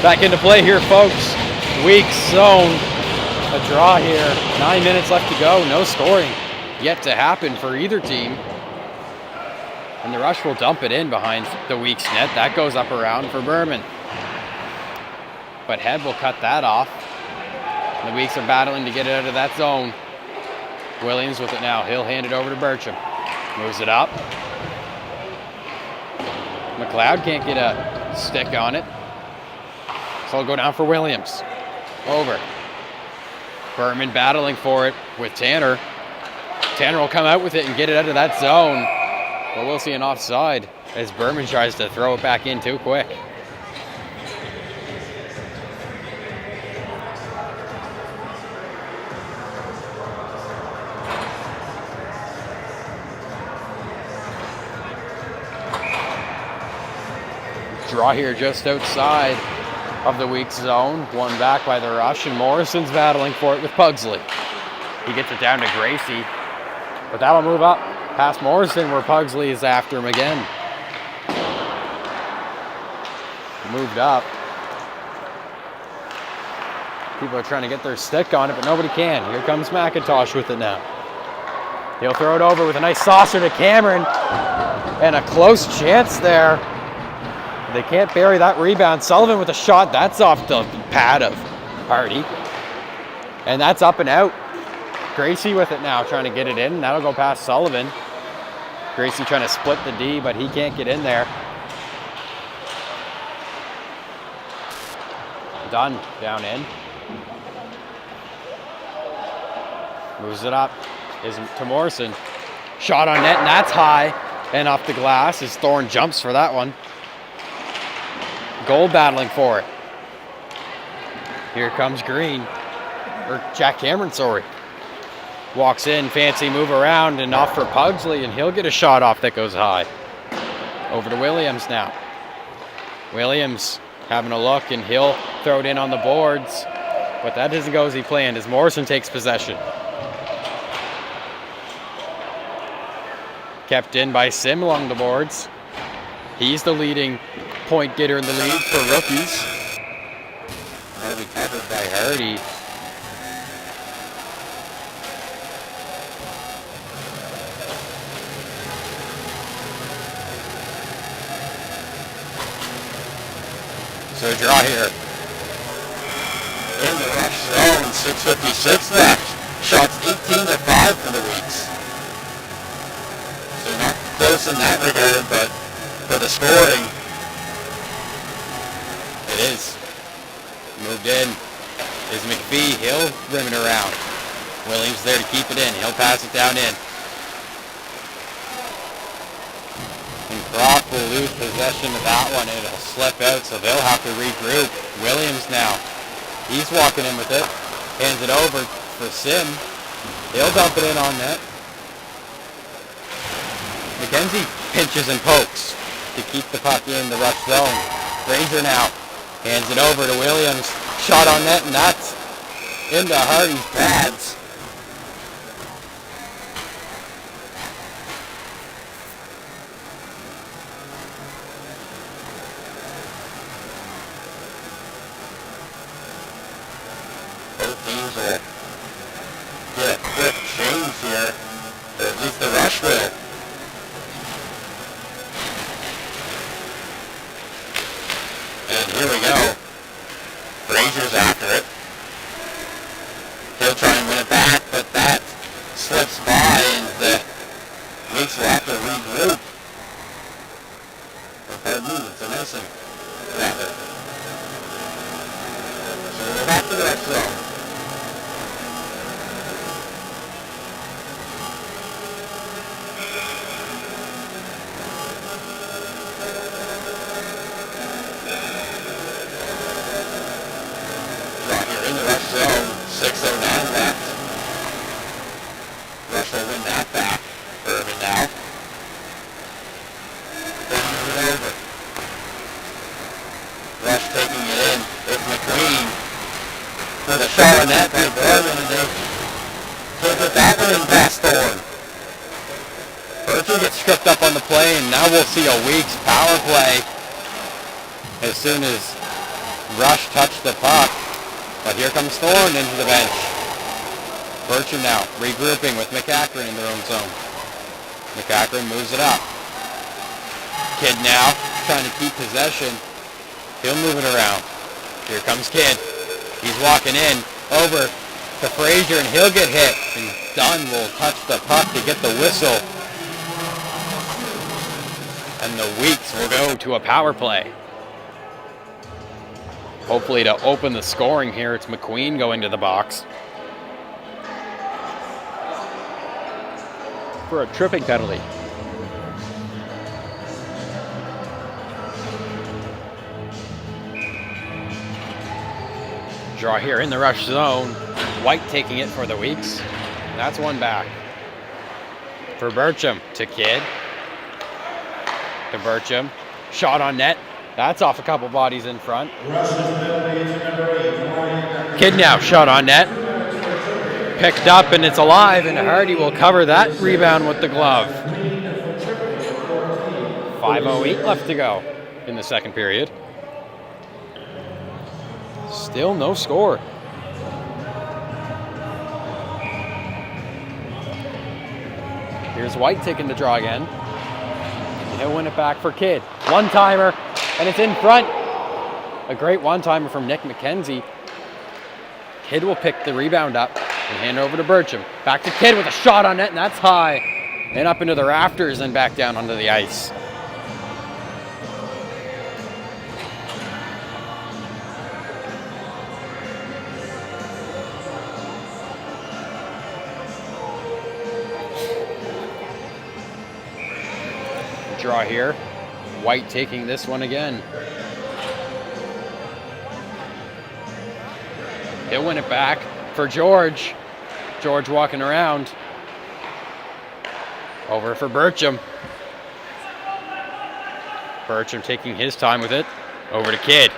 Back into play here, folks. Weak zone. A draw here. 9 minutes left to go. No scoring yet to happen for either team. And the Rush will dump it in behind the Weeks net. That goes up around for Berman. But Head will cut that off. The Weeks are battling to get it out of that zone. Williams with it now. He'll hand it over to Bircham. Moves it up. McLeod can't get a stick on it. So it'll go down for Williams. Over. Berman battling for it with Tanner. Tanner will come out with it and get it out of that zone. But we'll see an offside as Berman tries to throw it back in too quick. Draw here just outside of the weak zone. One back by the Rush, and Morrison's battling for it with Pugsley. He gets it down to Gracie, but that'll move up past Morrison where Pugsley is after him again. Moved up. People are trying to get their stick on it, but nobody can. Here comes McIntosh with it now. He'll throw it over with a nice saucer to Cameron, and a close chance there. They can't bury that rebound. Sullivan with a shot. That's off the pad of Hardy. And that's up and out. Gracie with it now, trying to get it in. That'll go past Sullivan. Gracie trying to split the D, but he can't get in there. Dunn down in. Moves it up. Is to Morrison. Shot on net, and that's high. And off the glass as Thorne jumps for that one. Goal battling for it. Here comes Green. Or Jack Cameron, sorry. Walks in, fancy move around, and off for Pugsley, and he'll get a shot off that goes high. Over to Williams now. Williams having a look, and he'll throw it in on the boards. But that doesn't go as he planned as Morrison takes possession. Kept in by Sim along the boards. He's the leading point getter in the league for rookies. That'll be covered by Hardy. So a draw here. In the Rush zone, 6:56 left. Shots 18-5 for the Weeks. So not close in that regard, but for the scoring, it is. Moved in is McPhee. He'll rim it around. Williams there to keep it in. He'll pass it down in. And Croft will lose possession of that one. It'll slip out, so they'll have to regroup. Williams now. He's walking in with it. Hands it over for Sim. He'll dump it in on net. McKenzie pinches and pokes to keep the puck in the Rush zone. Fraser now hands it over to Williams. Shot on net, and that's into Hardy's pads. Both teams are Here we go. Frazier's after it. He'll try and win it back, but that slips by and the Weeks will have to regroup. It's a missing. So we're back to the next zone. You're in the rush zone. 6:09 left. Rush will win that back. Irvin now. Then move it over. Rush taking it in. It's McQueen. For the shot on that by Berman, and they put that one in Basthorn. Bertram gets stripped up on the play, and now we'll see a Weeks power play as soon as Rush touched the puck. But here comes Thorne into the bench. Bertram now regrouping with McAkron in their own zone. McAkron moves it up. Kidd now trying to keep possession. He'll move it around. Here comes Kidd. He's walking in over to Frazier, and he'll get hit. And Dunn will touch the puck to get the whistle. And the Weeks will go to a power play. Hopefully to open the scoring here, it's McQueen going to the box for a tripping penalty. Draw here in the rush zone. White taking it for the Weeks. That's one back. For Bertram to Kidd. To Bertram. Shot on net. That's off a couple bodies in front. Kidd now, shot on net. Picked up and it's alive, and Hardy will cover that rebound with the glove. 5:08 left to go in the second period. Still no score. Here's White taking the draw again. And he'll win it back for Kidd. One-timer, and it's in front. A great one-timer from Nick McKenzie. Kidd will pick the rebound up and hand over to Bertram. Back to Kidd with a shot on net, and that's high. And up into the rafters and back down onto the ice. Draw here. White taking this one again. He'll win it back for George. George walking around. Over for Bertram. Bertram taking his time with it. Over to Kidd.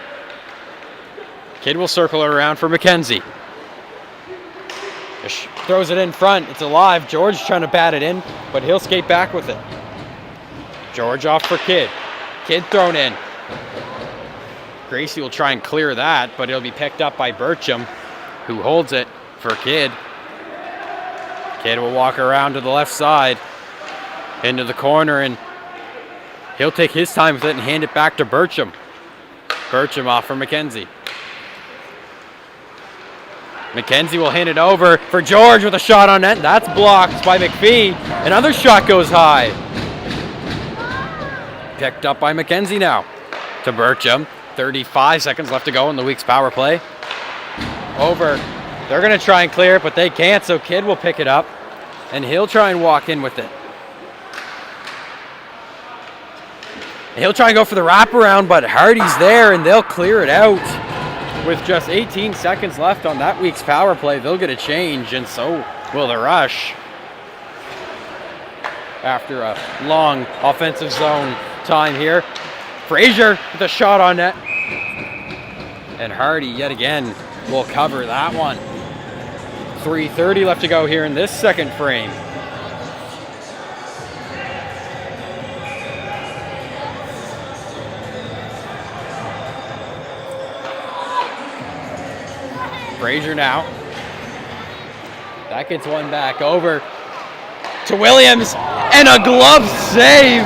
Kidd will circle it around for McKenzie. Just throws it in front. It's alive. George trying to bat it in, but he'll skate back with it. George off for Kidd. Kidd thrown in. Gracie will try and clear that, but it'll be picked up by Bertram, who holds it for Kidd. Kidd will walk around to the left side, into the corner, and he'll take his time with it and hand it back to Bertram. Bertram off for McKenzie. McKenzie will hand it over for George with a shot on net. That's blocked by McPhee. Another shot goes high. Picked up by McKenzie now to Bertram. 35 seconds left to go in the Weeks power play. Over. They're going to try and clear it, but they can't, so Kidd will pick it up, and he'll try and walk in with it. And he'll try and go for the wraparound, but Hardy's there, and they'll clear it out. With just 18 seconds left on that Weeks power play, they'll get a change, and so will the Rush. After a long offensive zone time here. Frazier with a shot on net. And Hardy yet again will cover that one. 3:30 left to go here in this second frame. Frazier now. That gets one back over to Williams, and a glove save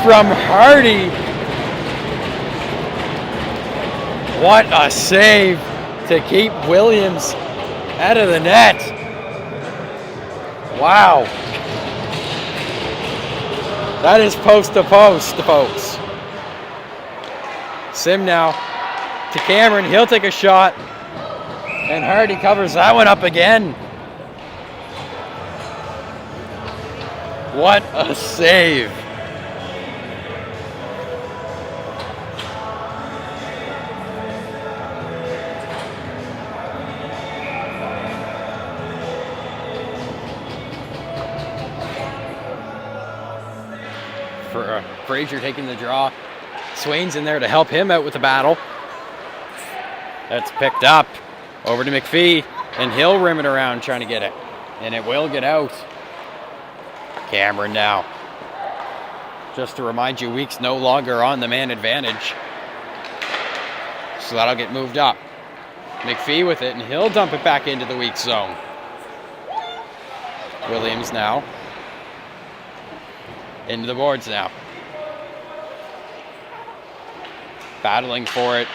from Hardy. What a save to keep Williams out of the net. Wow. That is post to post, folks. Sim now to Cameron. He'll take a shot. And Hardy covers that one up again. What a save. Frazier taking the draw. Swain's in there to help him out with the battle. That's picked up over to McPhee, and he'll rim it around trying to get it. And it will get out. Cameron now. Just to remind you, Weeks no longer on the man advantage. So that'll get moved up. McPhee with it, and he'll dump it back into the Weeks zone. Williams now. Into the boards now. Battling for it.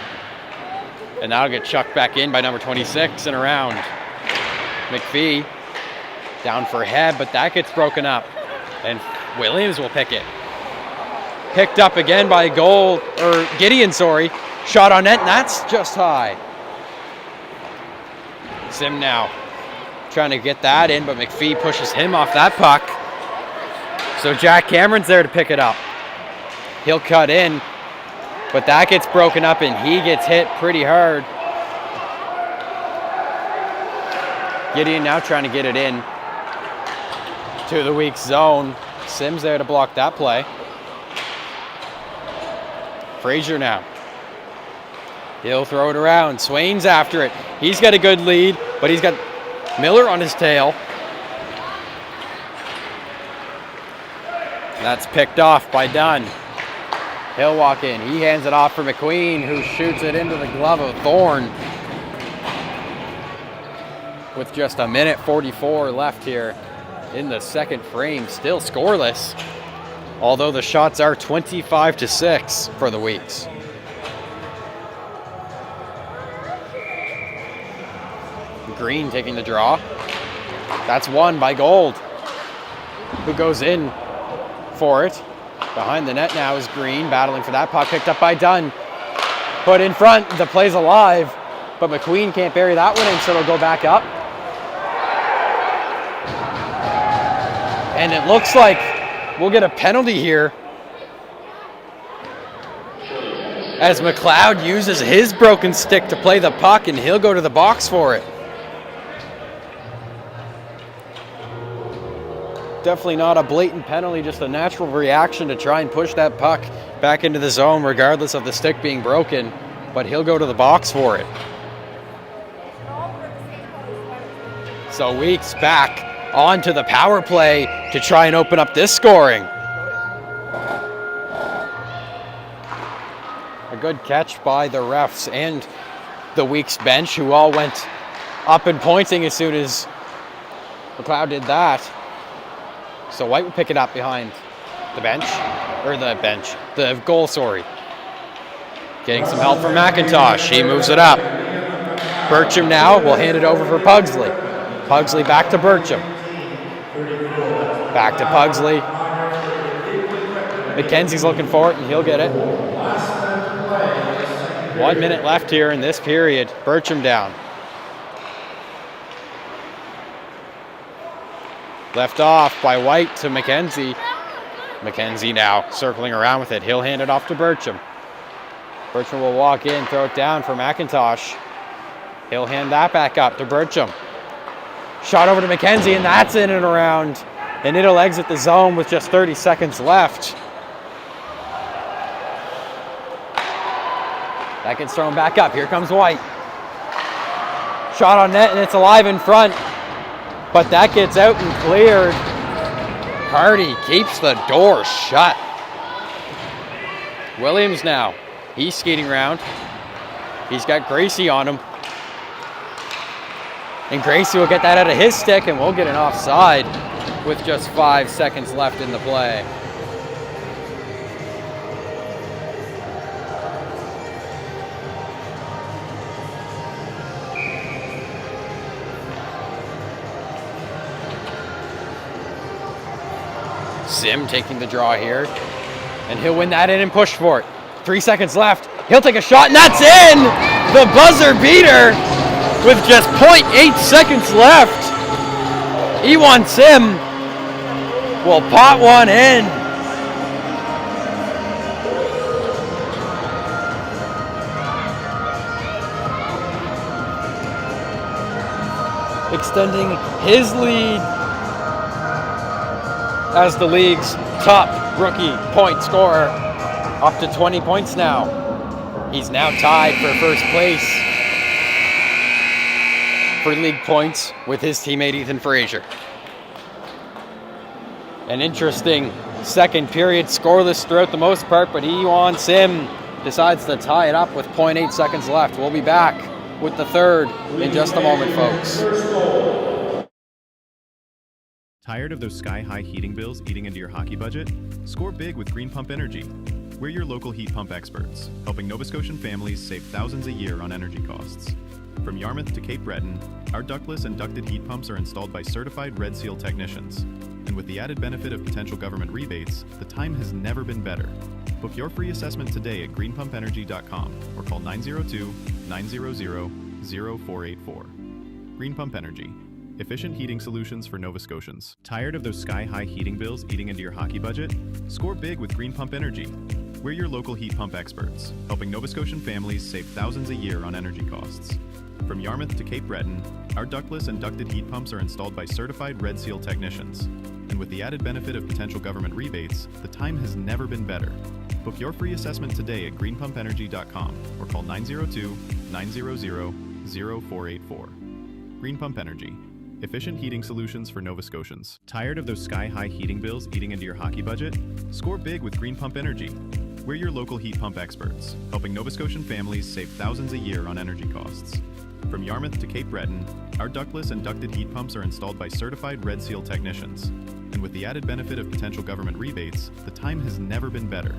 And that'll get chucked back in by number 26 and around. McPhee down for Heb, but that gets broken up. And Williams will pick it. Picked up again by Gideon, sorry. Shot on net, and that's just high. Sim now trying to get that in, but McPhee pushes him off that puck. So Jack Cameron's there to pick it up. He'll cut in, but that gets broken up and he gets hit pretty hard. Gideon now trying to get it in to the weak zone. Sim's there to block that play. Frazier now. He'll throw it around. Swain's after it. He's got a good lead, but he's got Miller on his tail. That's picked off by Dunn. He'll walk in. He hands it off for McQueen, who shoots it into the glove of Thorne. With just a minute 44 left here in the second frame, still scoreless. Although the shots are 25-6 for the Weeks. Green taking the draw. That's won by Gold, who goes in for it. Behind the net now is Green, battling for that puck, picked up by Dunn. Put in front, the play's alive, but McQueen can't bury that one in, so it'll go back up. And it looks like we'll get a penalty here as McLeod uses his broken stick to play the puck, and he'll go to the box for it. Definitely not a blatant penalty, just a natural reaction to try and push that puck back into the zone regardless of the stick being broken, but he'll go to the box for it. So Weeks back onto the power play to try and open up this scoring. A good catch by the refs and the Weeks bench, who all went up and pointing as soon as McLeod did that. So White will pick it up behind the goal, sorry. Getting some help from McIntosh. He moves it up. Burcham now will hand it over for Pugsley. Pugsley back to Burcham. Back to Pugsley. McKenzie's looking for it, and he'll get it. 1 minute left here in this period. Burcham down. Left off by White to McKenzie. McKenzie now circling around with it. He'll hand it off to Burcham. Burcham will walk in, throw it down for McIntosh. He'll hand that back up to Burcham. Shot over to McKenzie, and that's in and around. And it'll exit the zone with just 30 seconds left. That gets thrown back up. Here comes White. Shot on net, and it's alive in front. But that gets out and cleared. Hardy keeps the door shut. Williams now. He's skating around. He's got Gracie on him. And Gracie will get that out of his stick, and we'll get an offside with just 5 seconds left in the play. Sim taking the draw here. And he'll win that in and push for it. 3 seconds left. He'll take a shot, and that's in! The buzzer beater with just 0.8 seconds left. U18 Sim will pot one in. Extending his lead as the league's top rookie point scorer, up to 20 points now. He's now tied for first place for league points with his teammate Ethan Frazier. An interesting second period, scoreless throughout the most part, but U18 Sim decides to tie it up with 0.8 seconds left. We'll be back with the third in just a moment, folks. Tired of those sky-high heating bills eating into your hockey budget? Score big with Green Pump Energy. We're your local heat pump experts, helping Nova Scotian families save thousands a year on energy costs. From Yarmouth to Cape Breton, our ductless and ducted heat pumps are installed by certified Red Seal technicians. And with the added benefit of potential government rebates, the time has never been better. Book your free assessment today at greenpumpenergy.com or call 902-900-0484. Green Pump Energy. Efficient heating solutions for Nova Scotians. Tired of those sky-high heating bills eating into your hockey budget? Score big with Green Pump Energy. We're your local heat pump experts, helping Nova Scotian families save thousands a year on energy costs. From Yarmouth to Cape Breton, our ductless and ducted heat pumps are installed by certified Red Seal technicians. And with the added benefit of potential government rebates, the time has never been better. Book your free assessment today at greenpumpenergy.com or call 902-900-0484. Green Pump Energy. Efficient heating solutions for Nova Scotians. Tired of those sky-high heating bills eating into your hockey budget? Score big with Green Pump Energy. We're your local heat pump experts, helping Nova Scotian families save thousands a year on energy costs. From Yarmouth to Cape Breton, our ductless and ducted heat pumps are installed by certified Red Seal technicians. And with the added benefit of potential government rebates, the time has never been better.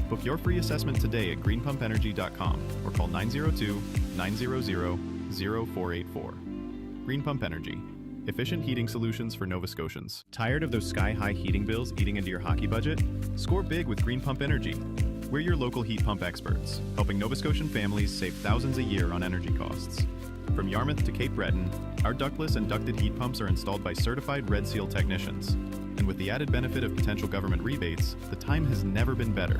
Book your free assessment today at greenpumpenergy.com or call 902-900-0484. Green Pump Energy. Efficient heating solutions for Nova Scotians. Tired of those sky-high heating bills eating into your hockey budget? Score big with Green Pump Energy. We're your local heat pump experts, helping Nova Scotian families save thousands a year on energy costs. From Yarmouth to Cape Breton, our ductless and ducted heat pumps are installed by certified Red Seal technicians. And with the added benefit of potential government rebates, the time has never been better.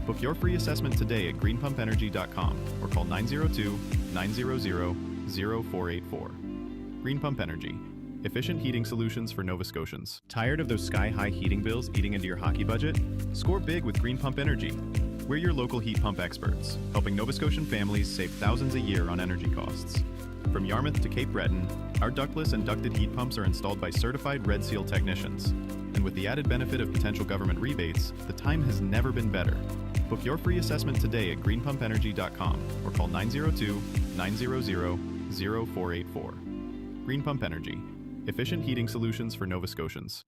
Book your free assessment today at greenpumpenergy.com or call 902-900-0484. Green Pump Energy. Efficient heating solutions for Nova Scotians. Tired of those sky-high heating bills eating into your hockey budget? Score big with Green Pump Energy. We're your local heat pump experts, helping Nova Scotian families save thousands a year on energy costs. From Yarmouth to Cape Breton, our ductless and ducted heat pumps are installed by certified Red Seal technicians. And with the added benefit of potential government rebates, the time has never been better. Book your free assessment today at greenpumpenergy.com or call 902-900-0484. Green Pump Energy. Efficient heating solutions for Nova Scotians.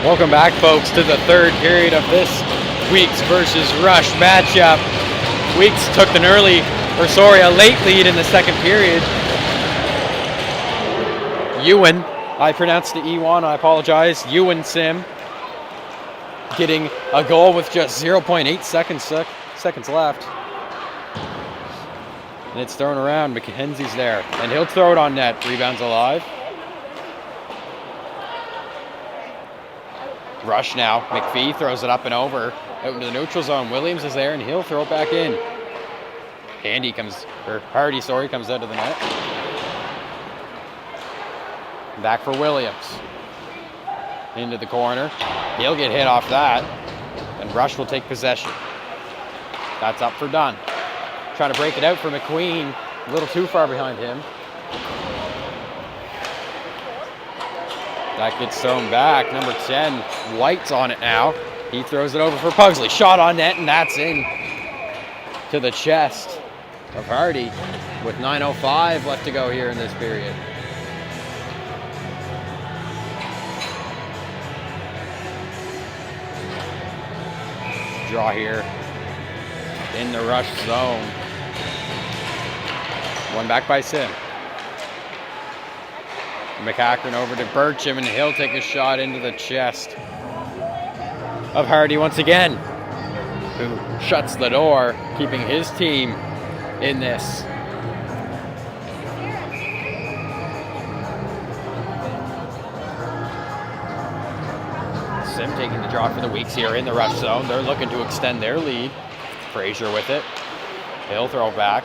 Welcome back, folks, to the third period of this Weeks versus Rush matchup. Weeks took a late lead in the second period. Ewan, I pronounced the E1, I apologize. Ewan Sim getting a goal with just 0.8 seconds left. And it's thrown around. McKenzie's there, and he'll throw it on net. Rebounds alive. Rush now. McPhee throws it up and over out into the neutral zone. Williams is there, and he'll throw it back in. Hardy comes out of the net. Back for Williams. Into the corner. He'll get hit off that, and Rush will take possession. That's up for Dunn. Trying to break it out for McQueen. A little too far behind him. That gets thrown back. Number 10, White's on it now. He throws it over for Pugsley. Shot on net, and that's in to the chest of Hardy with 9:05 left to go here in this period. Draw here in the Rush zone. One back by Sim. McCackern over to Bircham, and he'll take a shot into the chest of Hardy once again, who shuts the door, keeping his team in this. Sim taking the draw for the Weeks here in the Rush zone. They're looking to extend their lead. Frazier with it. He'll throw back.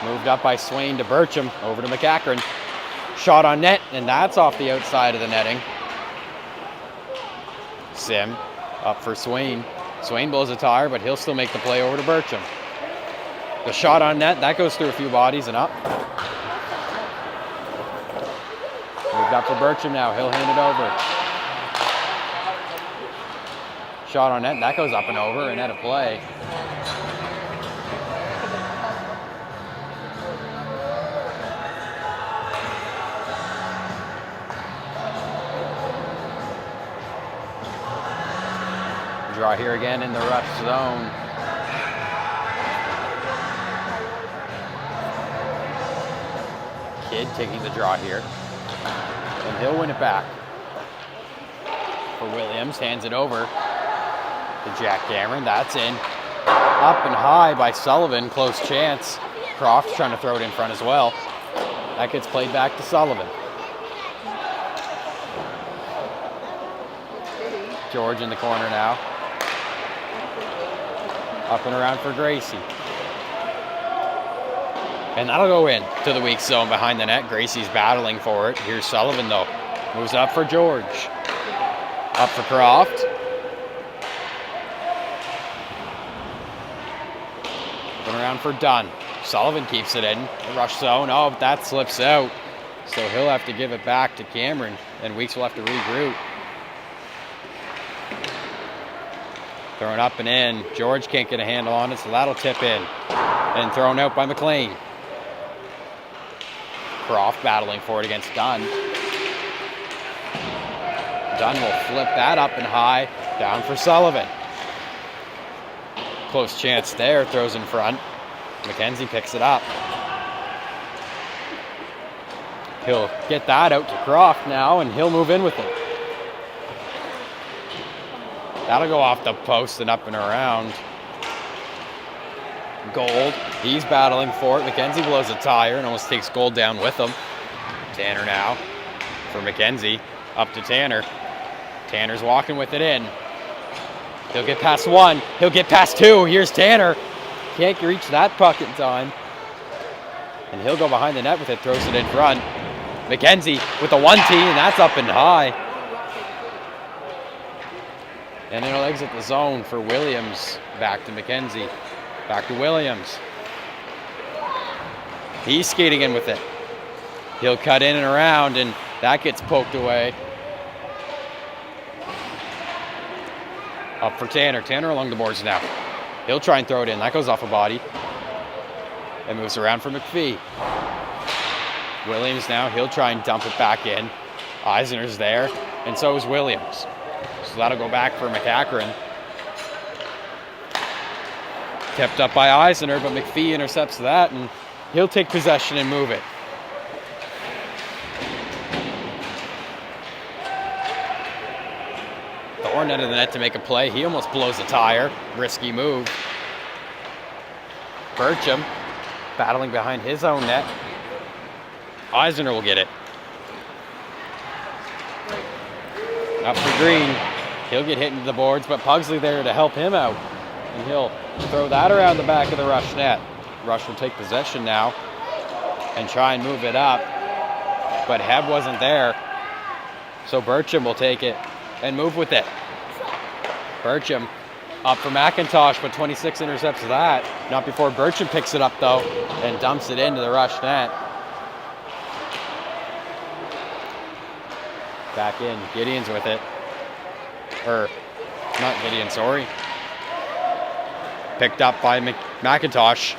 Moved up by Swain to Bircham, over to McCackern. Shot on net, and that's off the outside of the netting. Sim up for Swain. Swain blows a tire, but he'll still make the play over to Bircham. The shot on net, that goes through a few bodies and up. Moved up for Bircham now, he'll hand it over. Shot on net, that goes up and over and out of play. Draw here again in the Rush zone. Kidd taking the draw here. And he'll win it back. For Williams, hands it over to Jack Cameron. That's in. Up and high by Sullivan. Close chance. Croft's trying to throw it in front as well. That gets played back to Sullivan. George in the corner now. Up and around for Gracie. And that'll go in to the weak zone behind the net. Gracie's battling for it. Here's Sullivan though. Moves up for George. Up for Croft. Up and around for Dunn. Sullivan keeps it in. The Rush zone. Oh, but that slips out. So he'll have to give it back to Cameron. And Weeks will have to regroup. Thrown up and in. George can't get a handle on it, so that'll tip in. And thrown out by McLean. Croft battling for it against Dunn. Dunn will flip that up and high. Down for Sullivan. Close chance there. Throws in front. McKenzie picks it up. He'll get that out to Croft now, and he'll move in with it. That'll go off the post and up and around. Gold, he's battling for it. McKenzie blows a tire and almost takes Gold down with him. Tanner now for McKenzie. Up to Tanner. Tanner's walking with it in. He'll get past one. He'll get past two. Here's Tanner. Can't reach that puck in time. And he'll go behind the net with it. Throws it in front. McKenzie with a 1-T, and that's up and high. And it'll exit the zone for Williams. Back to McKenzie. Back to Williams. He's skating in with it. He'll cut in and around, and that gets poked away. Up for Tanner. Tanner along the boards now. He'll try and throw it in. That goes off a body. It moves around for McPhee. Williams now. He'll try and dump it back in. Eisner's there, and so is Williams. So that'll go back for McEachran. Kept up by Eisner, but McPhee intercepts that, and he'll take possession and move it. Thorne into the net to make a play. He almost blows a tire. Risky move. Bircham battling behind his own net. Eisner will get it. Up for Green. He'll get hit into the boards, but Pugsley there to help him out. And he'll throw that around the back of the Rush net. Rush will take possession now and try and move it up. But Heb wasn't there. So Bircham will take it and move with it. Bircham up for McIntosh, but 26 intercepts that. Not before Bircham picks it up, though, and dumps it into the Rush net. Back in. Gideon's with it. Or, not Gideon, sorry. Picked up by McIntosh.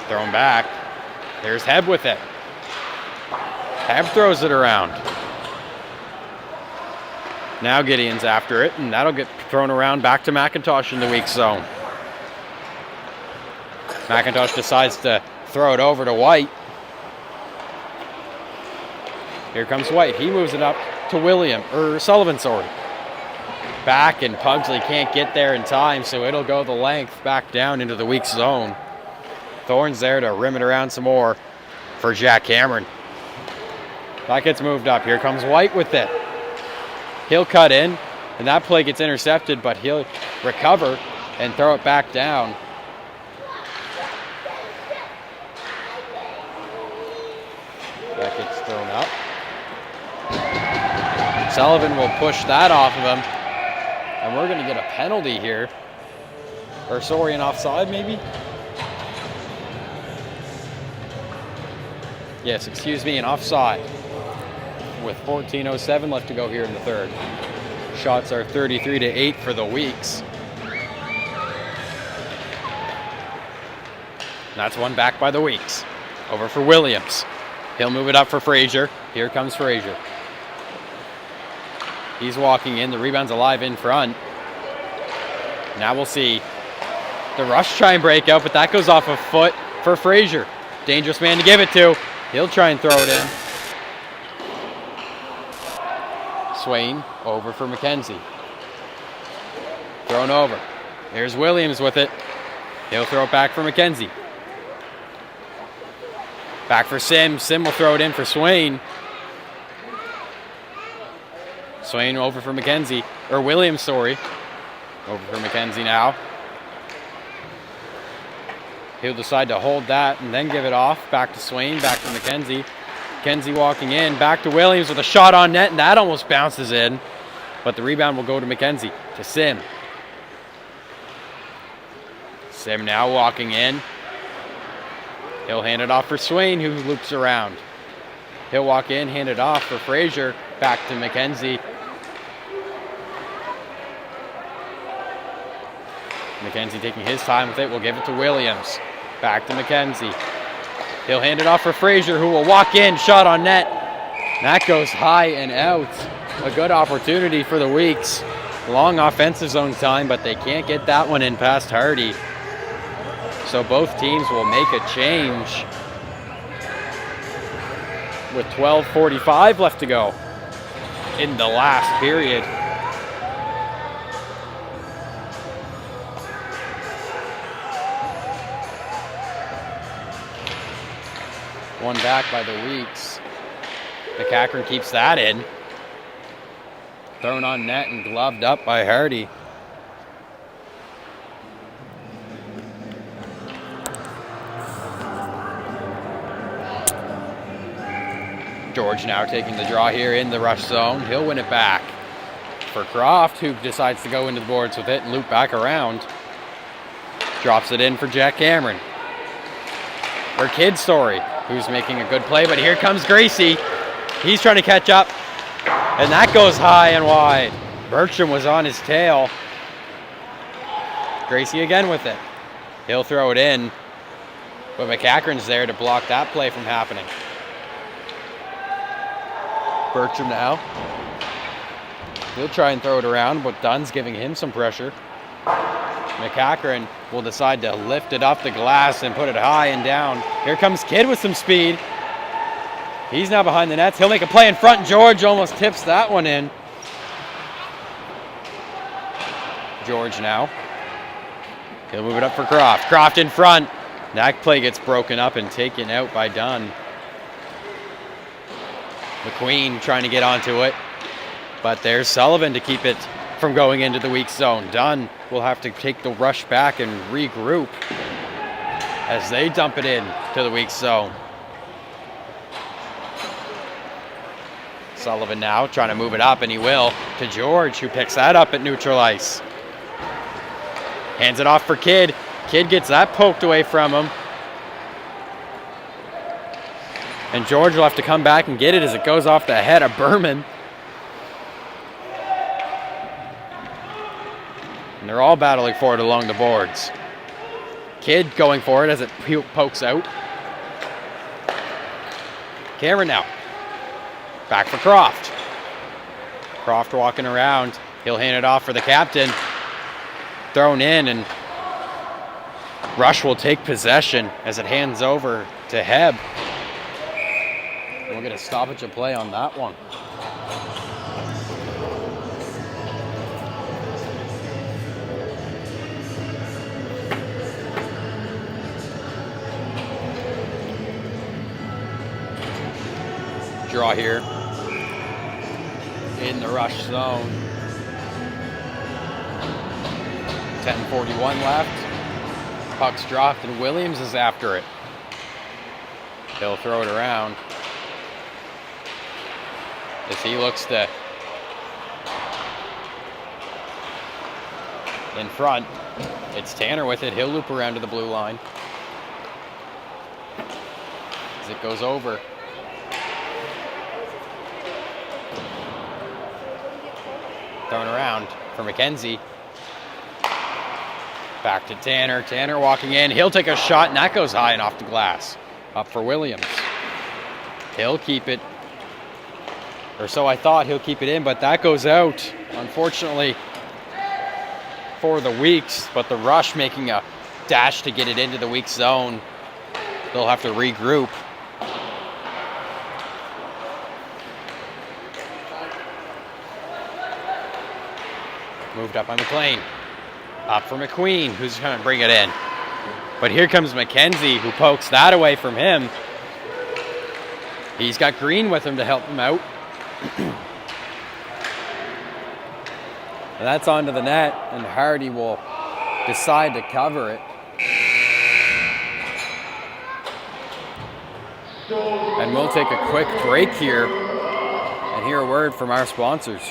Thrown back. There's Heb with it. Heb throws it around. Now Gideon's after it, and that'll get thrown around back to McIntosh in the weak zone. McIntosh decides to throw it over to White. Here comes White. He moves it up to Sullivan, sorry. Back, and Pugsley can't get there in time, so it'll go the length back down into the weak zone. Thorne's there to rim it around some more for Jack Cameron. That gets moved up. Here comes White with it. He'll cut in, and that play gets intercepted, but he'll recover and throw it back down. That gets thrown up. Sullivan will push that off of him, and we're going to get a penalty here. Or sorry, an offside maybe? Yes, excuse me, an offside. With 14:07 left to go here in the third. Shots are 33-8 for the Weeks. That's one back by the Weeks. Over for Williams. He'll move it up for Frazier. Here comes Frazier. He's walking in. The rebound's alive in front. Now we'll see the Rush try and break out, but that goes off a foot for Frazier. Dangerous man to give it to. He'll try and throw it in. Swain over for McKenzie. Thrown over. There's Williams with it. He'll throw it back for McKenzie. Back for Sim. Sim will throw it in for Swain. Swain over for McKenzie. Or Williams, sorry. Over for McKenzie now. He'll decide to hold that and then give it off. Back to Swain. Back to McKenzie. McKenzie walking in, back to Williams with a shot on net, and that almost bounces in. But the rebound will go to McKenzie, to Sim. Sim now walking in. He'll hand it off for Swain, who loops around. He'll walk in, hand it off for Frazier, back to McKenzie. McKenzie taking his time with it, will give it to Williams. Back to McKenzie. He'll hand it off for Frazier, who will walk in, shot on net. That goes high and out. A good opportunity for the Weeks. Long offensive zone time, but they can't get that one in past Hardy. So both teams will make a change with 12:45 left to go in the last period. One back by the Weeks. McEachran keeps that in. Thrown on net and gloved up by Hardy. George now taking the draw here in the Rush zone. He'll win it back for Croft, who decides to go into the boards with it and loop back around. Drops it in for Jack Cameron. Or Kidd, sorry, who's making a good play, but here comes Gracie. He's trying to catch up, and that goes high and wide. Bertram was on his tail. Gracie again with it. He'll throw it in, but McEachran's there to block that play from happening. Bertram now. He'll try and throw it around, but Dunn's giving him some pressure. McCachran will decide to lift it off the glass and put it high and down. Here comes Kidd with some speed. He's now behind the nets. He'll make a play in front. George almost tips that one in. George now. He'll move it up for Croft. Croft in front. That play gets broken up and taken out by Dunn. McQueen trying to get onto it. But there's Sullivan to keep it from going into the weak zone. Dunn will have to take the rush back and regroup as they dump it in to the weak zone. Sullivan now trying to move it up, and he will, to George, who picks that up at neutral ice. Hands it off for Kidd. Kidd gets that poked away from him. And George will have to come back and get it as it goes off the head of Berman. And they're all battling for it along the boards. Kidd going for it as it pokes out. Cameron now. Back for Croft. Croft walking around. He'll hand it off for the captain. Thrown in, and Rush will take possession as it hands over to Heb. We'll get a stoppage of play on that one. Draw here in the Rush zone. 10:41 left. Puck's dropped and Williams is after it. He'll throw it around as he looks to in front. It's Tanner with it. He'll loop around to the blue line as it goes over. Thrown around for McKenzie. Back to Tanner. Tanner walking in. He'll take a shot, and that goes high and off the glass. Up for Williams. He'll keep it. Or so I thought. He'll keep it in, but that goes out, unfortunately, for the Weeks. But the Rush making a dash to get it into the weak zone. They'll have to regroup. Moved up by McLean. Up for McQueen, who's trying to bring it in. But here comes McKenzie, who pokes that away from him. He's got Green with him to help him out. And that's onto the net, and Hardy will decide to cover it. And we'll take a quick break here and hear a word from our sponsors.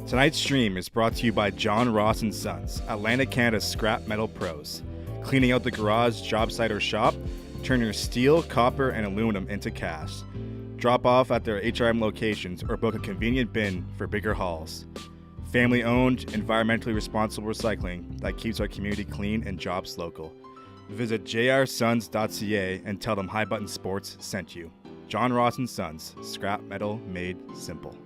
Tonight's stream is brought to you by John Ross & Sons, Atlantic Canada's scrap metal pros. Cleaning out the garage, job site, or shop, turn your steel, copper, and aluminum into cash. Drop off at their HRM locations or book a convenient bin for bigger hauls. Family-owned, environmentally responsible recycling that keeps our community clean and jobs local. Visit jrsons.ca and tell them High Button Sports sent you. John Ross & Sons, scrap metal made simple.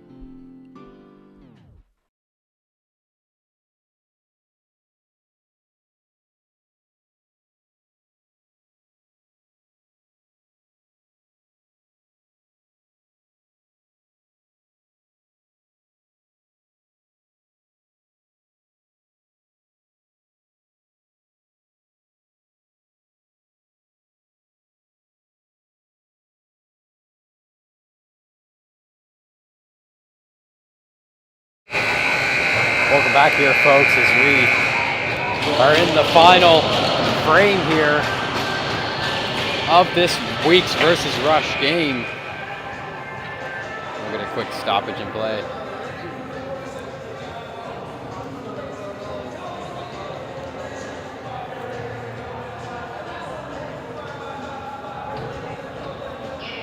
Welcome back here, folks, as we are in the final frame here of this Weeks versus Rush game. We'll get a quick stoppage and play.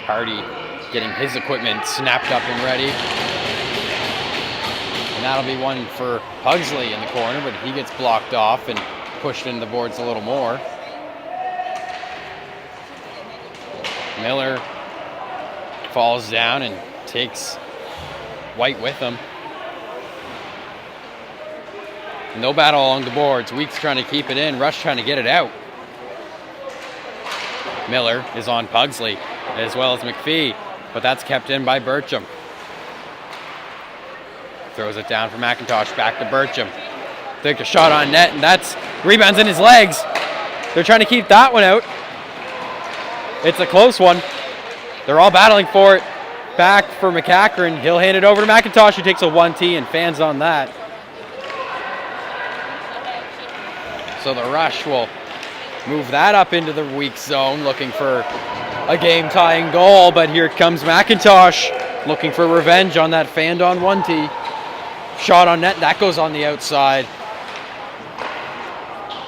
Hardy getting his equipment snapped up and ready. And that'll be one for Pugsley in the corner, but he gets blocked off and pushed into the boards a little more. Miller falls down and takes White with him. No battle along the boards. Weeks trying to keep it in. Rush trying to get it out. Miller is on Pugsley as well as McPhee, but that's kept in by Bircham. Throws it down for McIntosh, back to Bircham. Take a shot on net, and that's rebounds in his legs. They're trying to keep that one out. It's a close one. They're all battling for it. Back for McCachran. He'll hand it over to McIntosh, who takes a 1T and fans on that. So the Rush will move that up into the weak zone, looking for a game-tying goal, but here comes McIntosh looking for revenge on that fanned on 1T. Shot on net, that goes on the outside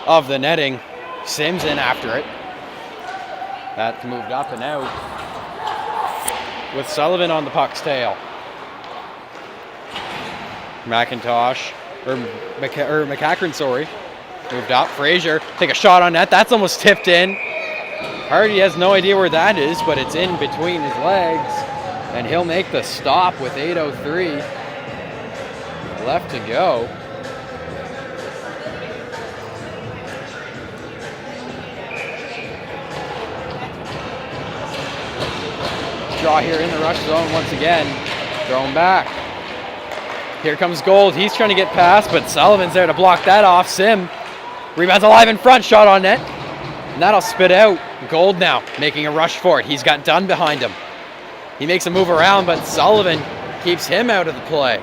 of the netting. Sims in after it. That's moved up and out with Sullivan on the puck's tail. McIntosh, or McCachran, sorry. Moved up, Frazier, take a shot on net, that's almost tipped in. Hardy has no idea where that is, but it's in between his legs, and he'll make the stop with 8:03 left to go. Draw here in the Rush zone once again, thrown back. Here comes Gold, he's trying to get past, but Sullivan's there to block that off. Sim rebounds alive in front, shot on net, and that'll spit out. Gold now making a rush for it. He's got Dunn behind him. He makes a move around, but Sullivan keeps him out of the play.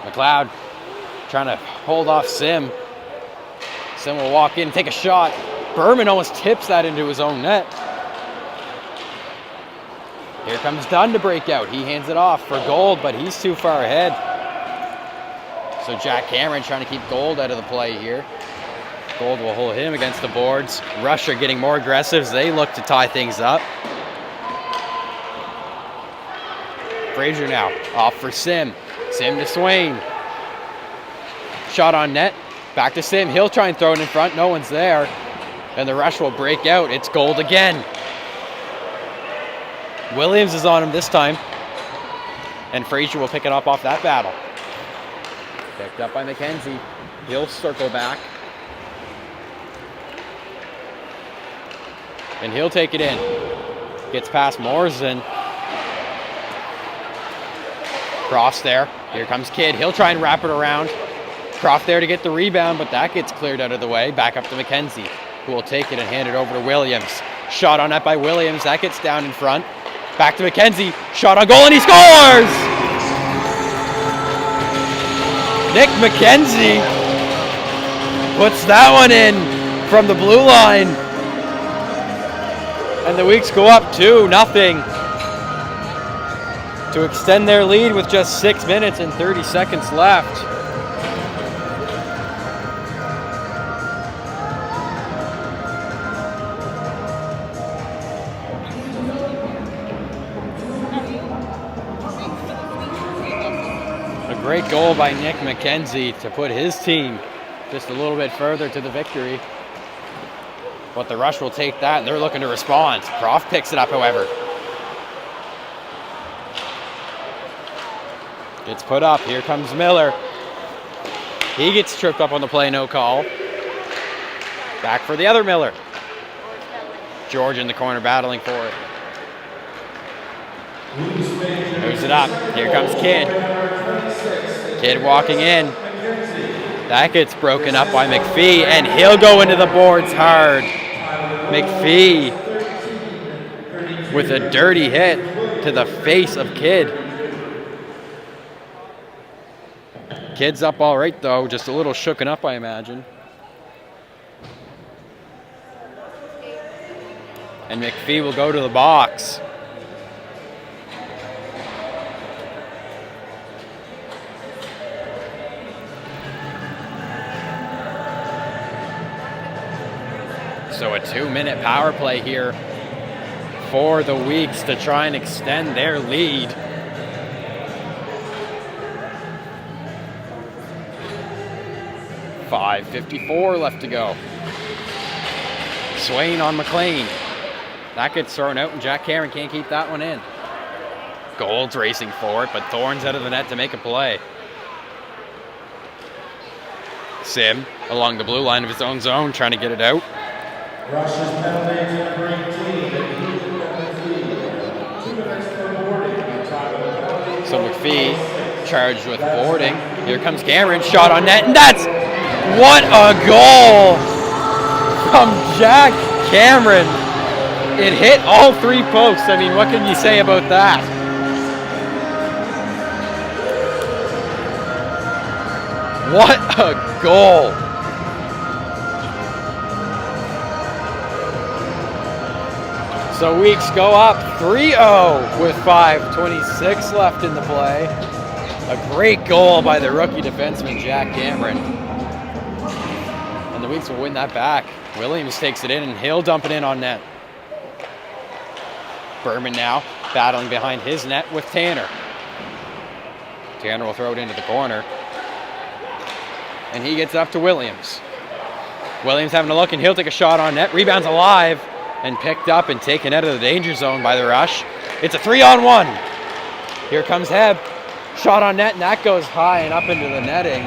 McLeod trying to hold off Sim. Sim will walk in, take a shot. Berman almost tips that into his own net. Here comes Dunn to break out. He hands it off for Gold, but he's too far ahead. So Jack Cameron trying to keep Gold out of the play here. Gold will hold him against the boards. Rush are getting more aggressive as they look to tie things up. Frazier now off for Sim. Sim to Swain. Shot on net. Back to Sim. He'll try and throw it in front. No one's there. And the Rush will break out. It's Gold again. Williams is on him this time. And Frazier will pick it up off that battle. Picked up by McKenzie. He'll circle back. And he'll take it in. Gets past Morrison. Cross there. Here comes Kidd. He'll try and wrap it around. Croft there to get the rebound, but that gets cleared out of the way. Back up to McKenzie, who will take it and hand it over to Williams. Shot on net by Williams. That gets down in front. Back to McKenzie. Shot on goal, and he scores! Nick McKenzie puts that one in from the blue line. And the Weeks go up 2-0 to extend their lead with just 6 minutes and 30 seconds left. A great goal by Nick McKenzie to put his team just a little bit further to the victory. But the Rush will take that, and they're looking to respond. Croft picks it up, however. It's put up. Here comes Miller. He gets tripped up on the play, no call. Back for the other Miller. George in the corner battling for it. Moves it up. Here comes Kidd. Kidd walking in. That gets broken up by McPhee, and he'll go into the boards hard. McPhee with a dirty hit to the face of Kidd. Kidd's up all right, though. Just a little shooken up, I imagine. And McPhee will go to the box. So a 2-minute power play here for the Weeks to try and extend their lead. .554 left to go. Swain on McLean. That gets thrown out, and Jack Cameron can't keep that one in. Gold's racing for it, but Thorne's out of the net to make a play. Sim along the blue line of his own zone, trying to get it out. Russia's penalty to number 18. So McPhee charged with boarding. Here comes Cameron, shot on net, and that's what a goal from Jack Cameron. It hit all 3 posts. I mean, what can you say about that? What a goal. So Weeks go up 3-0 with 5:26 left in the play. A great goal by the rookie defenseman, Jack Cameron. And the Weeks will win that back. Williams takes it in, and he'll dump it in on net. Berman now battling behind his net with Tanner. Tanner will throw it into the corner. And he gets up to Williams. Williams having a look, and he'll take a shot on net. Rebounds alive and picked up and taken out of the danger zone by the rush. It's a 3-on-1. Here comes Heb. Shot on net, and that goes high and up into the netting.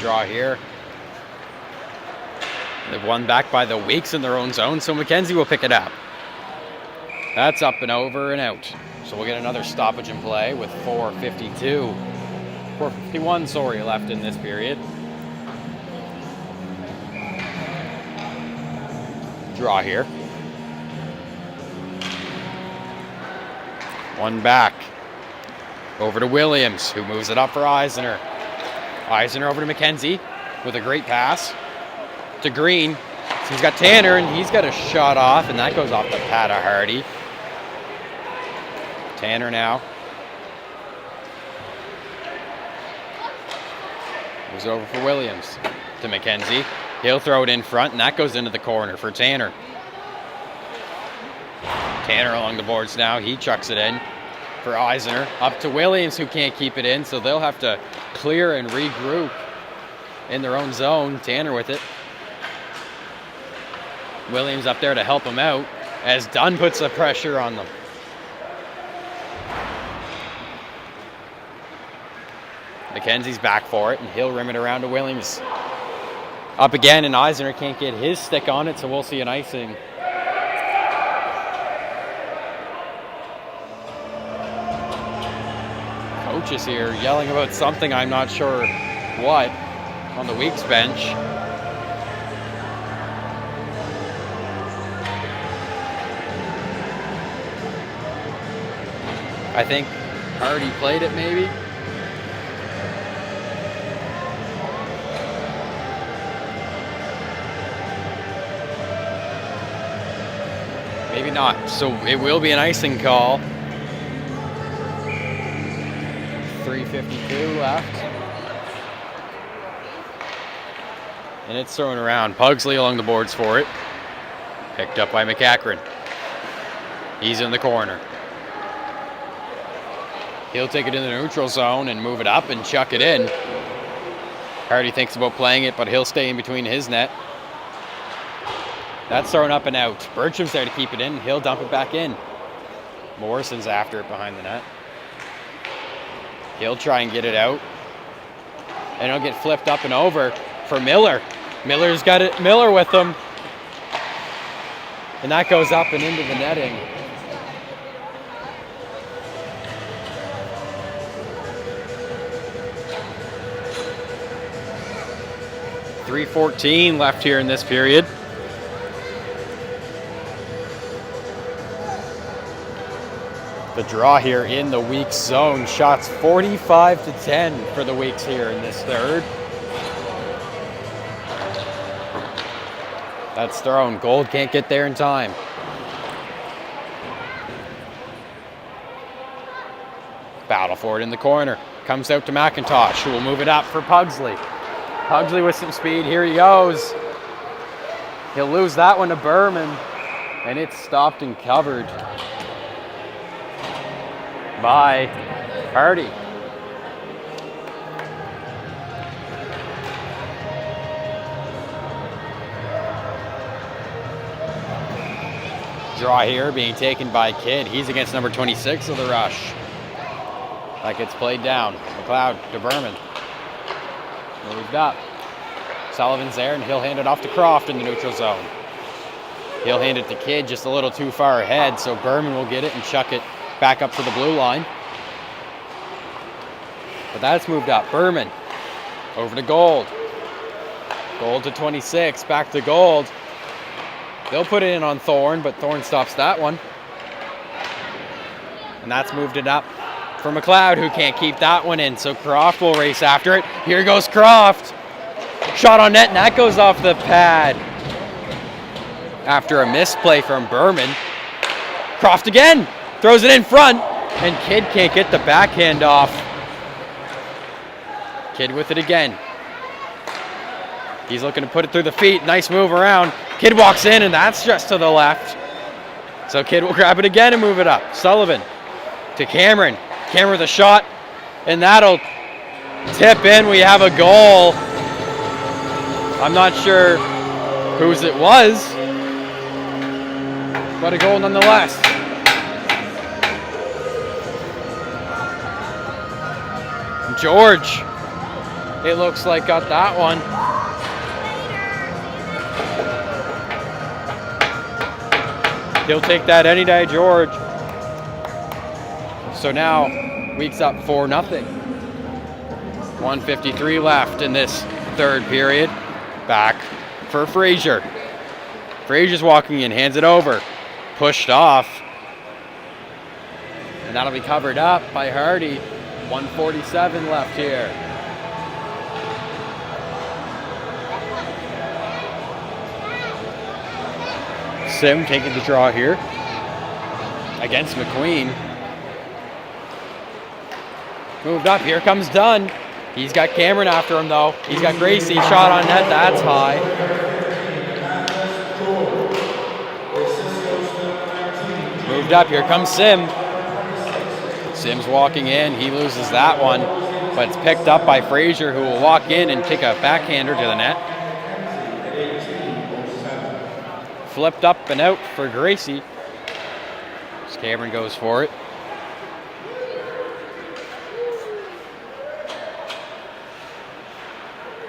Draw here. They've won back by the Weeks in their own zone, so McKenzie will pick it up. That's up and over and out. So we'll get another stoppage in play with 4:51, left in this period. Draw here. One back. Over to Williams, who moves it up for Eisner. Eisner over to McKenzie with a great pass to Green. So he's got Tanner, and he's got a shot off, and that goes off the pad of Hardy. Tanner now. Moves over for Williams to McKenzie. He'll throw it in front, and that goes into the corner for Tanner. Tanner along the boards now. He chucks it in for Eisner. Up to Williams, who can't keep it in, so they'll have to clear and regroup in their own zone. Tanner with it. Williams up there to help him out as Dunn puts the pressure on them. McKenzie's back for it, and he'll rim it around to Williams. Up again, and Eisner can't get his stick on it, so we'll see an icing. Coaches here yelling about something, I'm not sure what, on the Weeks bench. I think Hardy played it maybe. Maybe not. So it will be an icing call. 3:52 left. And it's thrown around. Pugsley along the boards for it. Picked up by McEachran. He's in the corner. He'll take it in the neutral zone and move it up and chuck it in. Hardy thinks about playing it, but he'll stay in between his net. That's thrown up and out. Bertram's there to keep it in. He'll dump it back in. Morrison's after it behind the net. He'll try and get it out. And it'll get flipped up and over for Miller. Miller's got it. Miller with him. And that goes up and into the netting. .314 left here in this period. The draw here in the Weeks zone. Shots 45-10 for the Weeks here in this third. That's thrown. Gold can't get there in time. Battle for it in the corner. Comes out to McIntosh, who will move it up for Pugsley. Pugsley with some speed. Here he goes. He'll lose that one to Berman. And it's stopped and covered by Hardy. Draw here being taken by Kidd. He's against number 26 of the Rush. That gets played down. McLeod to Berman. Moved up. Sullivan's there, and he'll hand it off to Croft in the neutral zone. He'll hand it to Kidd just a little too far ahead, so Berman will get it and chuck it back up to the blue line. But that's moved up. Berman over to Gold. Gold to 26, back to Gold. They'll put it in on Thorne, but Thorne stops that one. And that's moved it up for McLeod, who can't keep that one in, so Croft will race after it. Here goes Croft. Shot on net, and that goes off the pad. After a misplay from Berman. Croft again, throws it in front, and Kidd can't get the backhand off. Kidd with it again. He's looking to put it through the feet. Nice move around. Kidd walks in, and that's just to the left. So Kidd will grab it again and move it up. Sullivan to Cameron. Cameron with a shot, and that'll tip in. We have a goal. I'm not sure whose it was, but a goal nonetheless. George, it looks like, got that one. He'll take that any day, George. So now, Weeks up 4-0. 1:53 left in this third period. Back for Frazier. Frazier's walking in, hands it over. Pushed off. And that'll be covered up by Hardy. 1:47 left here. Sim taking the draw here against McQueen. Moved up, here comes Dunn. He's got Cameron after him though. He's got Gracie, shot on net, that's high. Moved up, here comes Sim. Sim's walking in, he loses that one, but it's picked up by Frazier, who will walk in and kick a backhander to the net. Flipped up and out for Gracie. As Cameron goes for it.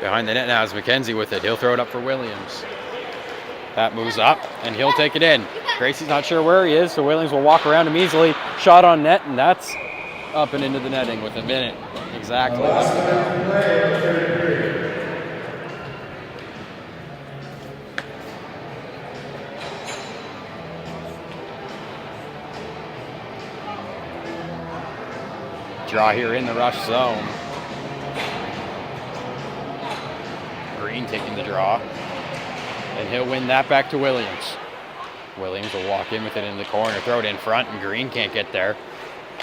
Behind the net now is McKenzie with it. He'll throw it up for Williams. That moves up, and he'll take it in. Gracie's not sure where he is, so Williams will walk around him easily. Shot on net, and that's up and into the netting with a minute exactly left to go. Draw here in the rush zone. Green taking the draw, and he'll win that back to Williams. Williams will walk in with it in the corner, throw it in front, and Green can't get there.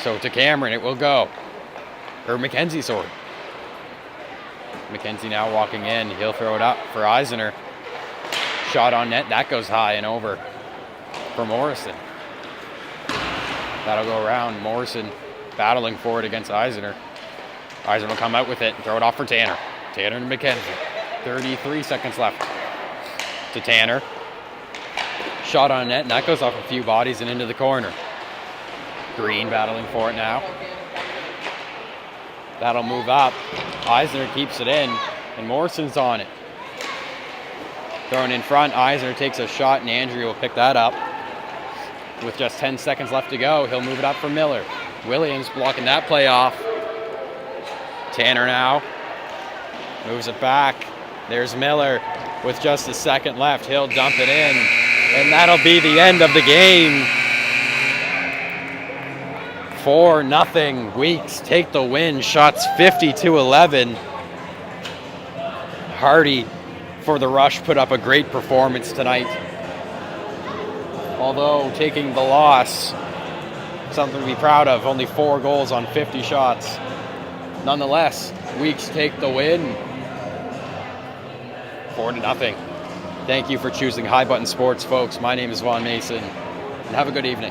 So to Cameron it will go. Or McKenzie, sorry. McKenzie now walking in. He'll throw it up for Eisner. Shot on net. That goes high and over for Morrison. That'll go around. Morrison battling for it against Eisner. Eisner will come out with it and throw it off for Tanner. Tanner to McKenzie. 33 seconds left to Tanner. Shot on net, and that goes off a few bodies and into the corner. Green battling for it now. That'll move up. Eisner keeps it in, and Morrison's on it. Thrown in front, Eisner takes a shot, and Andrew will pick that up. With just 10 seconds left to go, he'll move it up for Miller. Williams blocking that play off. Tanner now moves it back. There's Miller with just a second left. He'll dump it in, and that'll be the end of the game. 4-0. Weeks take the win. Shots 50-11. Hardy for the Rush put up a great performance tonight. Although taking the loss, something to be proud of. Only 4 goals on 50 shots. Nonetheless, Weeks take the win. 4-0. Thank you for choosing High Button Sports, folks. My name is Vaughn Mason, and have a good evening.